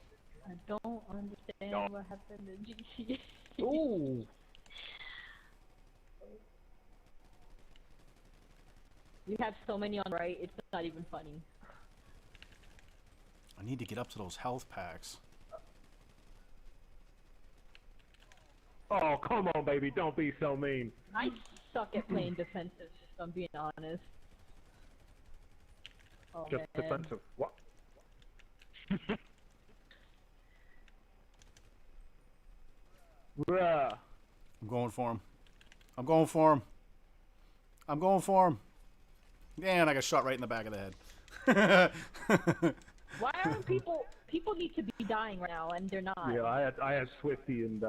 I don't understand what happened in GTA. Ooh. We have so many on right, it's not even funny. I need to get up to those health packs. Oh, come on, baby, don't be so mean. I suck at playing defensive, if I'm being honest. Oh, Just man. defensive. What? Bruh. I'm going for him. I'm going for him. And I got shot right in the back of the head. Why aren't people need to be dying right now and they're not? Yeah, I had Swifty and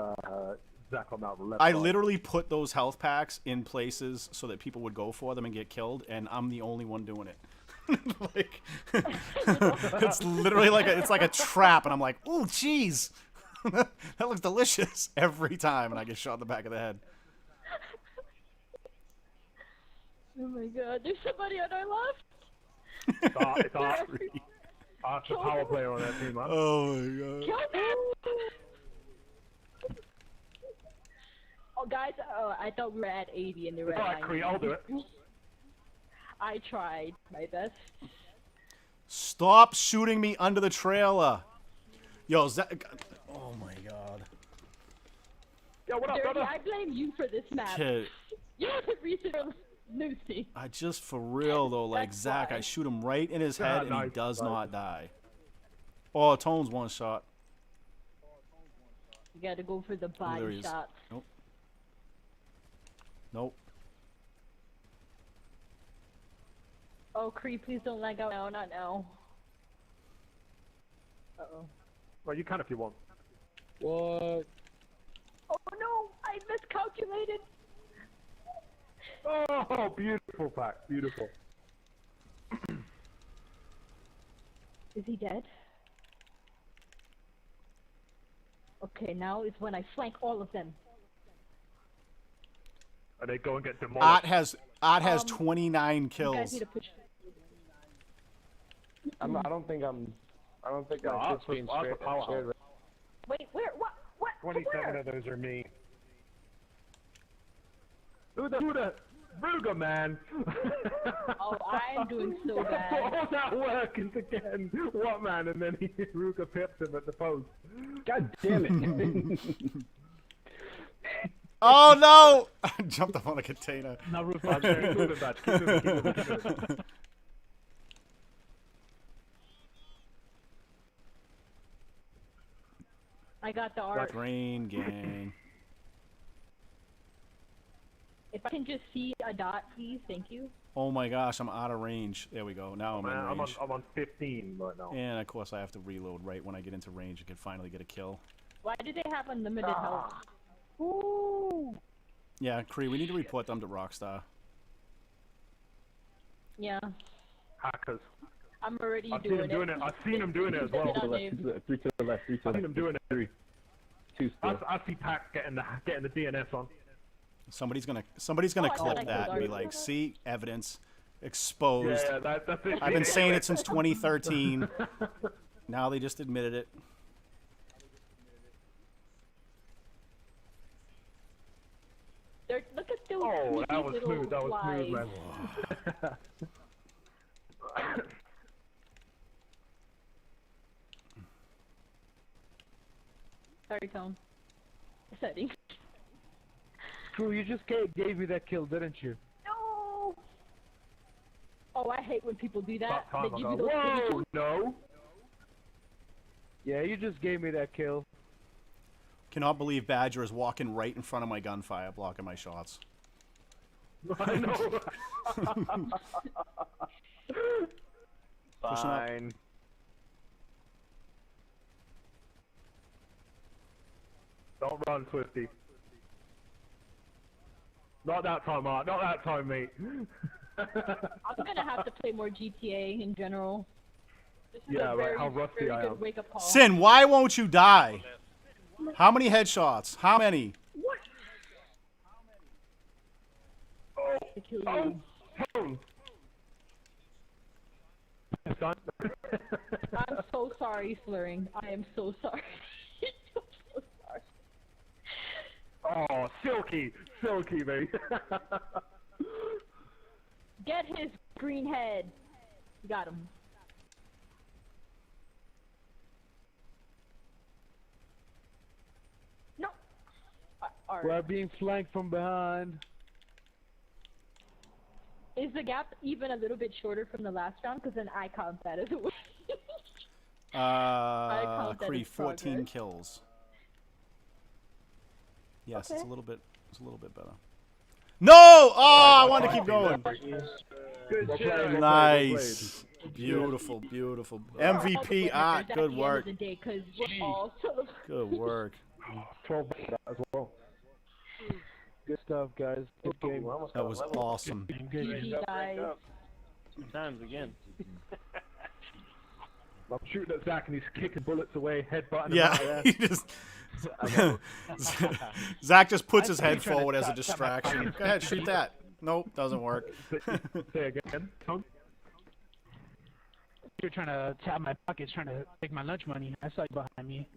Zach on that left I side. literally put those health packs in places so that people would go for them and get killed, and I'm the only one doing it. Like, it's literally like it's like a trap, and I'm like, ooh, jeez, that looks delicious every time, and I get shot in the back of the head. Oh my god, there's somebody on our left! It's the power player on that team, man. Oh my god. Kill him! Oh guys, I thought we were at 80 and they were at 90. Alright, Cree, I'll do it. I tried my best. Stop shooting me under the trailer. Yo, Zach. Oh my god. Yo, what up, Dirty, brother? I blame you for this map. Kid, You're the reason for Lucy. I just for real though, like Zach, I shoot him right in his head and he does not die. Oh, Tone's one shot. You gotta go for the There body he is. shots. Nope. Nope. Oh, Cree, please don't lag out now, not now. Uh-oh. Well, you can if you want. What? Oh no, I miscalculated. Oh, beautiful pack, beautiful. Is he dead? Okay, now is when I flank all of them. And they go and get demolished. Art has 29 You guys kills. need to push. I don't think I'm I'll just being put straight. powerhouse. Wait, where? What? 27 of those are me. Who the Ruger, man? Oh, I'm doing so bad. All that work is again. What, man? And then Ruger pips him at the post. God damn it. Oh no! I jumped up on the container. No roof Keep moving, Batch. Keep moving. I got the art. Green gang. If I can just see a dot, please, thank you. Oh my gosh, I'm out of range. There we go. Now I'm Man, in range. I'm on 15 right now. And of course I have to reload right when I get into range and can finally get a kill. Why do they have unlimited health? Ooh. Yeah, Cree, we need to report them to Rockstar. Yeah, Hackers. I'm already I've doing seen him doing it. I've seen him doing it as well. Three to the left. I've seen him doing it. Two still. I see Pac getting the DNS on. Somebody's gonna Oh, I clip thought I that and killed be Art. like, see, evidence, exposed. Yeah, that's it. I've been saying it since 2013. Now they just admitted it. Look at those Oh, that was little smooth. That was flies. smooth, man. Sorry, Tone. Setting. Screw, you just gave me that kill, didn't you? No. Oh, I hate when people do that. About They time give I you go, those whoa, things. no. Yeah, you just gave me that kill. Cannot believe Badger is walking right in front of my gunfire, blocking my shots. I know. Pushing up. Fine. Don't run, Swifty. Not that time, Mark. Not that time, mate. I'm gonna have to play more GTA in general. This is Yeah, a right, very, how rusty very I good am. wake-up call. Sin, why won't you die? How many headshots? How many? What? Oh, To kill you. Tone. I'm so sorry, slurring. I am so sorry. I'm so sorry. Oh, silky, mate. Get his green head. Got him. No. Alright. We're being flanked from behind. Is the gap even a little bit shorter from the last round? Because then I count that as a win. count that Cree, as 14 progress. kills. Yes, Okay. it's a little bit better. No! Oh, I wanted to keep going. Good job. Nice. Beautiful, beautiful. MVP art. At Good the work. End of the day, 'cause we're all sort of Good work. 12 as well. Good stuff, guys. Good game. That was awesome. GG, guys. Times again. I'm shooting at Zach and he's kicking bullets away, headbutting him Yeah, out there. he just Zach just puts his head forward as a distraction. Go ahead, shoot that. Nope, doesn't work. Say again, Tom? You're trying to tap my pockets, trying to take my lunch money. I saw you behind me.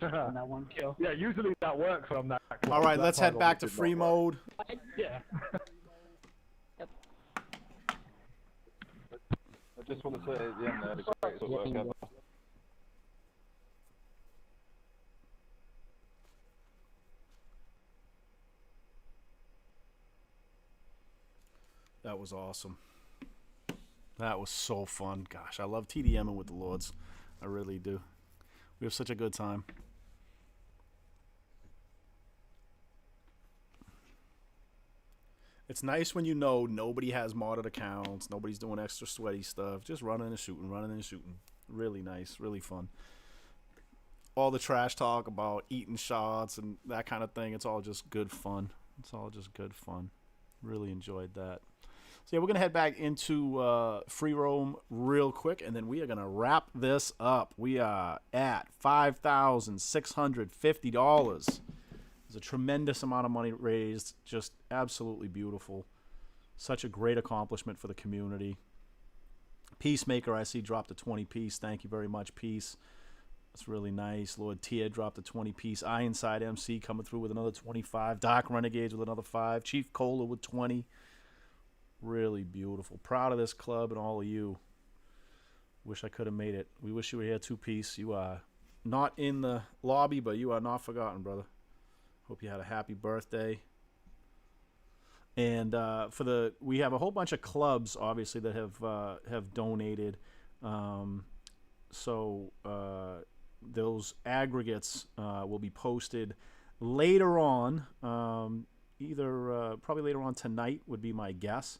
On that one kill. Yeah, usually that works on that. All right, let's head back to Did not free work. mode. Yeah. I just want to say at the end there, the greatest work ever. That was awesome. That was so fun. Gosh, I love TDMing with the Lords. I really do. We have such a good time. It's nice when you know nobody has modded accounts, nobody's doing extra sweaty stuff, just running and shooting. Really nice, really fun. All the trash talk about eating shots and that kind of thing, it's all just good fun. It's all just good fun. Really enjoyed that. So yeah, we're going to head back into free roam real quick, and then we are going to wrap this up. We are at $5,650. It's a tremendous amount of money raised. Just absolutely beautiful. Such a great accomplishment for the community. Peacemaker, I see, dropped a 20-piece. Thank you very much, Peace. That's really nice. Lord Tia dropped a 20-piece. Ironside MC coming through with another 25. Dark Renegades with another 5. Chief Cola with 20. Really beautiful. Proud of this club and all of you. Wish I could have made it. We wish you were here, 2-piece. You are not in the lobby, but you are not forgotten, brother. Hope you had a happy birthday. And we have a whole bunch of clubs, obviously, that have donated. So those aggregates will be posted later on. Probably later on tonight would be my guess,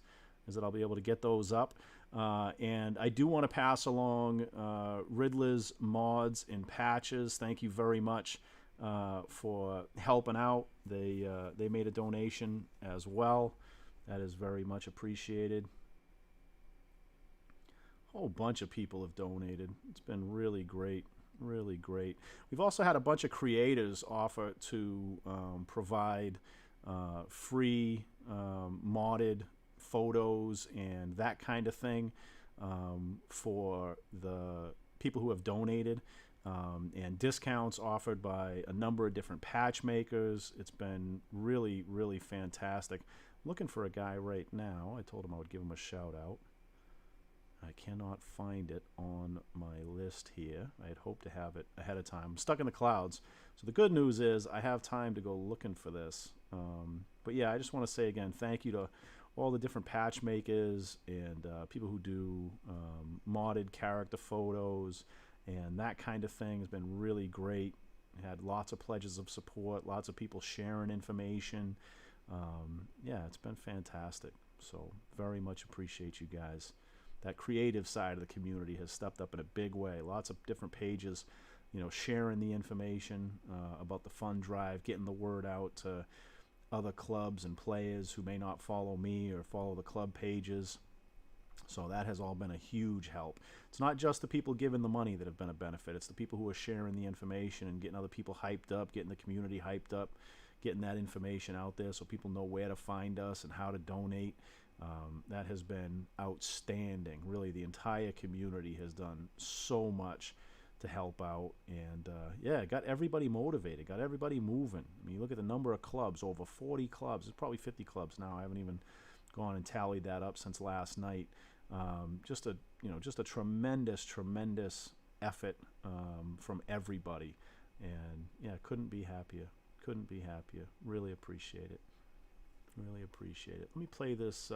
is that I'll be able to get those up. And I do want to pass along Riddler's mods and patches. Thank you very much for helping out. They made a donation as well. That is very much appreciated. A whole bunch of people have donated. It's been really great. Really great. We've also had a bunch of creators offer to provide free modded photos and that kind of thing for the people who have donated, and discounts offered by a number of different patch makers. It's been really, really fantastic. I'm looking for a guy right now. I told him I would give him a shout out. I cannot find it on my list here. I had hoped to have it ahead of time. I'm stuck in the clouds. So the good news is I have time to go looking for this. But yeah, I just want to say again, thank you to all the different patch makers and people who do modded character photos and that kind of thing has been really great. Had lots of pledges of support, lots of people sharing information. Yeah, it's been fantastic. So very much appreciate you guys. That creative side of the community has stepped up in a big way. Lots of different pages, you know, sharing the information about the fund drive, getting the word out to other clubs and players who may not follow me or follow the club pages. So that has all been a huge help. It's not just the people giving the money that have been a benefit. It's the people who are sharing the information and getting other people hyped up, getting the community hyped up, getting that information out there so people know where to find us and how to donate. That has been outstanding. Really, the entire community has done so much to help out, and yeah, got everybody motivated, got everybody moving. I mean, you look at the number of clubs, over 40 clubs. There's probably 50 clubs now. I haven't even gone and tallied that up since last night. Just a tremendous effort from everybody, and yeah, couldn't be happier. Really appreciate it. Let me play this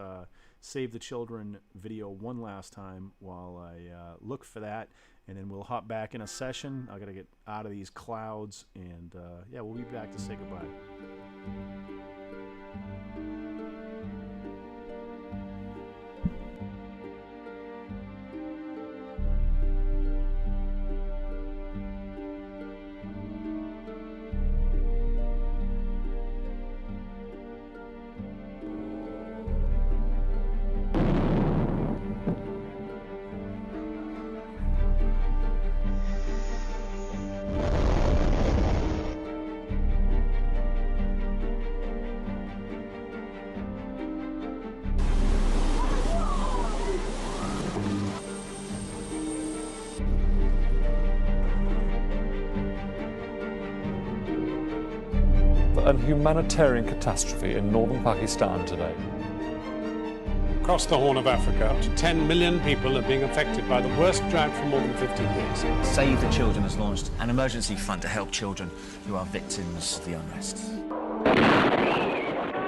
Save the Children video one last time while I look for that, and then we'll hop back in a session. I gotta get out of these clouds, and yeah, we'll be back to say goodbye. A humanitarian catastrophe in northern Pakistan today. Across the Horn of Africa, up to 10 million people are being affected by the worst drought for more than 15 years. Save the Children has launched an emergency fund to help children who are victims of the unrest.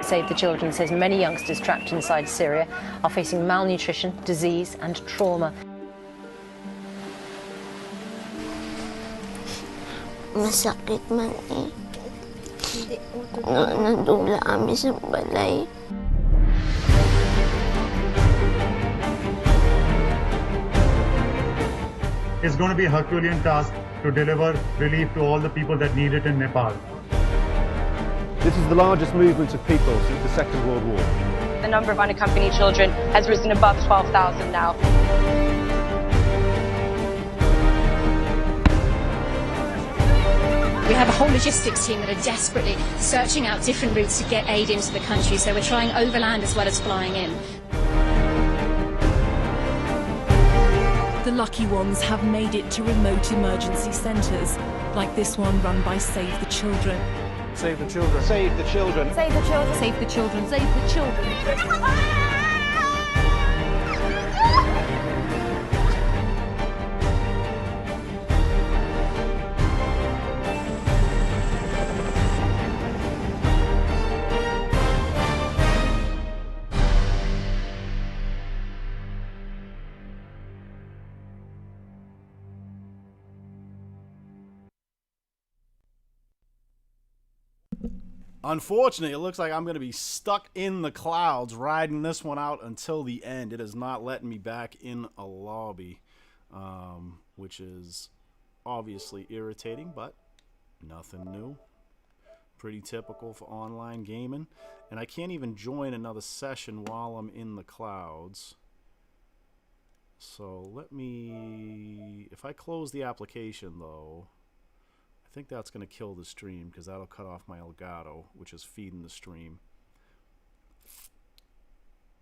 Save the Children says many youngsters trapped inside Syria are facing malnutrition, disease and trauma. Masakit man eh. Nadula kami sa balay. It's going to be a Herculean task to deliver relief to all the people that need it in Nepal. This is the largest movement of people since the Second World War. The number of unaccompanied children has risen above 12,000 now. We have a whole logistics team that are desperately searching out different routes to get aid into the country, so we're trying overland as well as flying in. The lucky ones have made it to remote emergency centres, like this one run by Save the Children. Save the children. Save the children. Save the children. Save the children. Save the children. Unfortunately, it looks like I'm going to be stuck in the clouds riding this one out until the end. It is not letting me back in a lobby, which is obviously irritating, but nothing new. Pretty typical for online gaming. And I can't even join another session while I'm in the clouds. So let me... If I close the application, though... I think that's going to kill the stream because that'll cut off my Elgato, which is feeding the stream.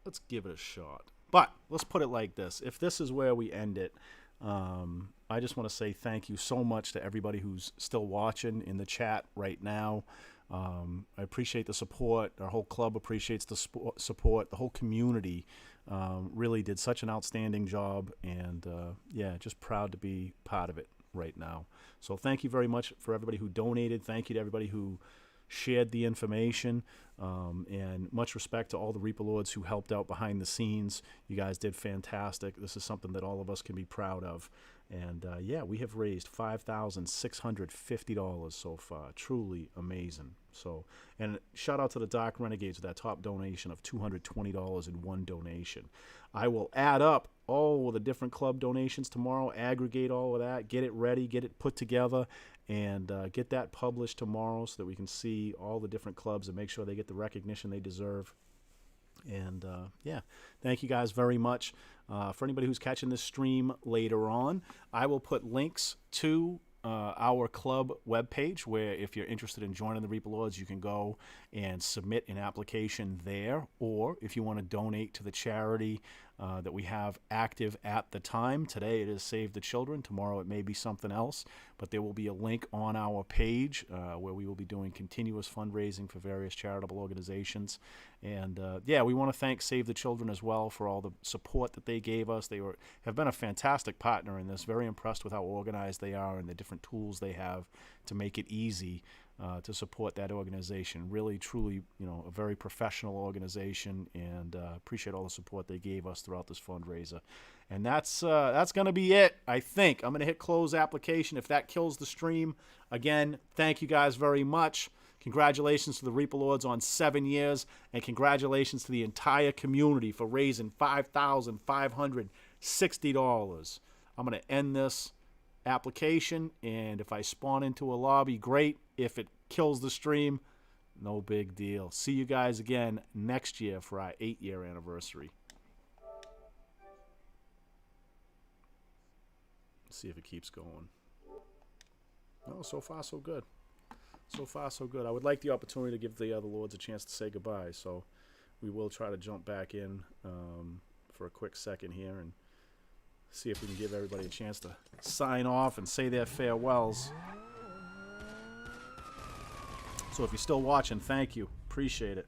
Let's give it a shot. But let's put it like this. If this is where we end it, I just want to say thank you so much to everybody who's still watching in the chat right now. I appreciate the support. Our whole club appreciates the support. The whole community really did such an outstanding job. And yeah, just proud to be part of it right now. So thank you very much for everybody who donated. Thank you to everybody who shared the information. And much respect to all the Reaper Lords who helped out behind the scenes. You guys did fantastic. This is something that all of us can be proud of. And yeah, we have raised $5,650 so far. Truly amazing. So, and shout out to the Dark Renegades with that top donation of $220 in one donation. I will add up all of the different club donations tomorrow, aggregate all of that, get it ready, get it put together, and get that published tomorrow so that we can see all the different clubs and make sure they get the recognition they deserve. And yeah, thank you guys very much. For anybody who's catching this stream later on, I will put links to our club webpage where if you're interested in joining the Reaper Lords, you can go and submit an application there. Or if you want to donate to the charity that we have active at the time. Today it is Save the Children. Tomorrow it may be something else. But there will be a link on our page where we will be doing continuous fundraising for various charitable organizations. And yeah, we want to thank Save the Children as well for all the support that they gave us. They have been a fantastic partner in this. Very impressed with how organized they are and the different tools they have to make it easy to support that organization. Really, truly, you know, a very professional organization, and appreciate all the support they gave us throughout this fundraiser. And that's going to be it, I think. I'm going to hit close application. If that kills the stream, again, thank you guys very much. Congratulations to the Reaper Lords on 7 years, and congratulations to the entire community for raising $5,560. I'm going to end this application, and if I spawn into a lobby, great. If it kills the stream, no big deal. See you guys again next year for our 8-year anniversary. Let's see if it keeps going. Oh, so far so good. So far so good. I would like the opportunity to give the other Lords a chance to say goodbye, so we will try to jump back in for a quick second here and see if we can give everybody a chance to sign off and say their farewells. So if you're still watching, thank you. Appreciate it.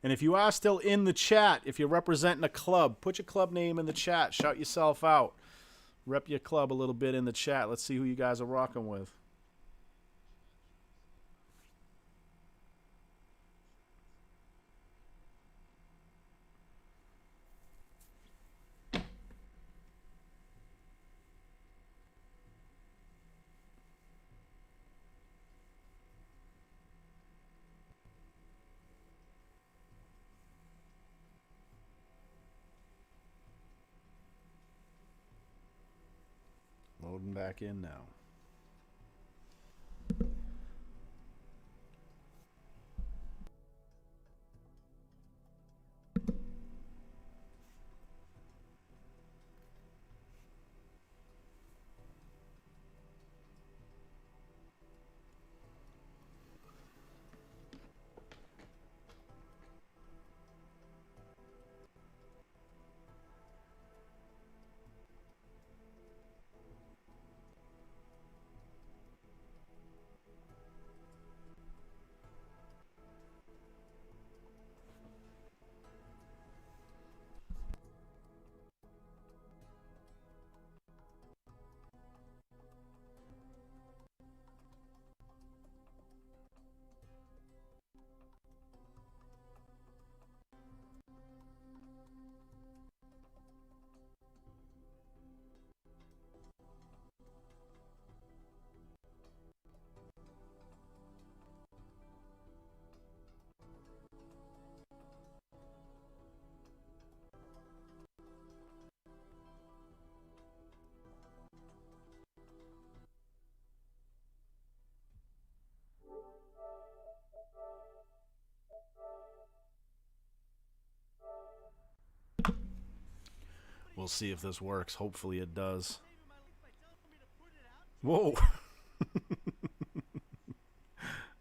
And if you are still in the chat, if you're representing a club, put your club name in the chat. Shout yourself out. Rep your club a little bit in the chat. Let's see who you guys are rocking with. Loading back in now. We'll see if this works. Hopefully it does. Whoa.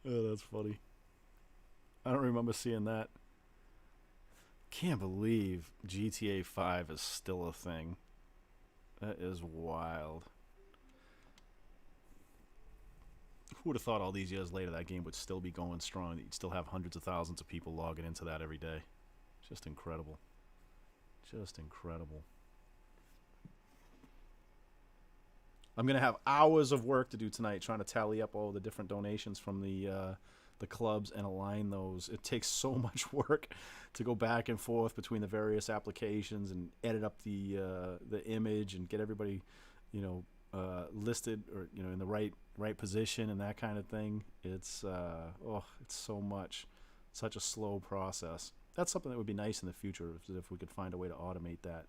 Oh, that's funny. I don't remember seeing that. Can't believe GTA 5 is still a thing. That is wild. Who would have thought all these years later that game would still be going strong, that you'd still have hundreds of thousands of people logging into that every day. Just incredible. Just incredible. I'm going to have hours of work to do tonight trying to tally up all the different donations from the clubs and align those. It takes so much work to go back and forth between the various applications and edit up the image and get everybody, you know, listed or, you know, in the right position and that kind of thing. It's it's so much, such a slow process. That's something that would be nice in the future if we could find a way to automate that.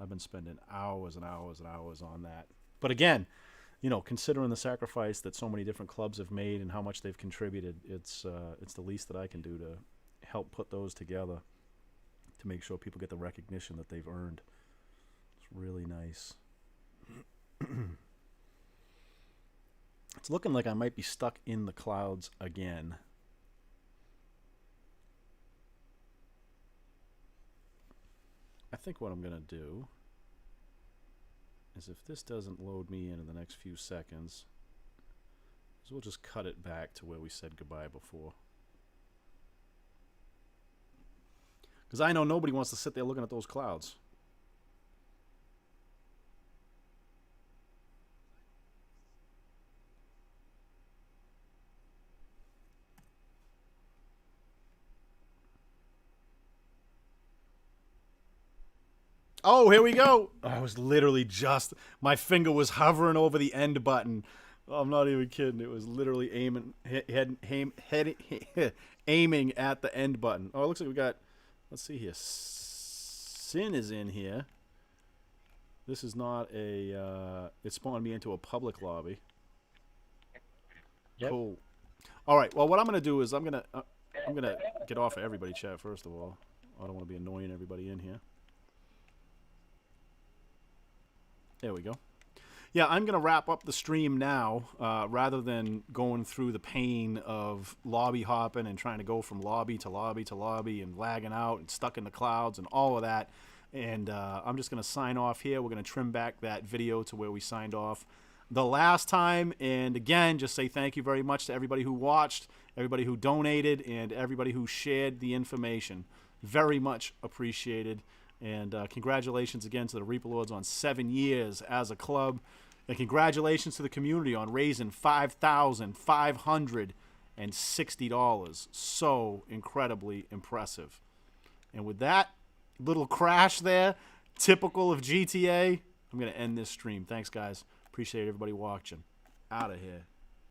I've been spending hours and hours and hours on that. But again, you know, considering the sacrifice that so many different clubs have made and how much they've contributed, it's the least that I can do to help put those together to make sure people get the recognition that they've earned. It's really nice. It's looking like I might be stuck in the clouds again. I think what I'm going to do is, if this doesn't load me in the next few seconds, is we'll just cut it back to where we said goodbye before. Because I know nobody wants to sit there looking at those clouds. Oh, here we go. I was literally just, my finger was hovering over the end button. Oh, I'm not even kidding. It was literally aiming at the end button. Oh, it looks like we got, let's see here. Sin is in here. This is not a, it spawned me into a public lobby. Yep. Cool. All right. Well, what I'm going to do is I'm going to get off of everybody chat first of all. I don't want to be annoying everybody in here. There we go. Yeah, I'm going to wrap up the stream now rather than going through the pain of lobby hopping and trying to go from lobby to lobby to lobby and lagging out and stuck in the clouds and all of that. And I'm just going to sign off here. We're going to trim back that video to where we signed off the last time. And again, just say thank you very much to everybody who watched, everybody who donated, and everybody who shared the information. Very much appreciated. And congratulations again to the Reaper Lords on 7 years as a club. And congratulations to the community on raising $5,560. So incredibly impressive. And with that little crash there, typical of GTA, I'm going to end this stream. Thanks, guys. Appreciate everybody watching. Out of here.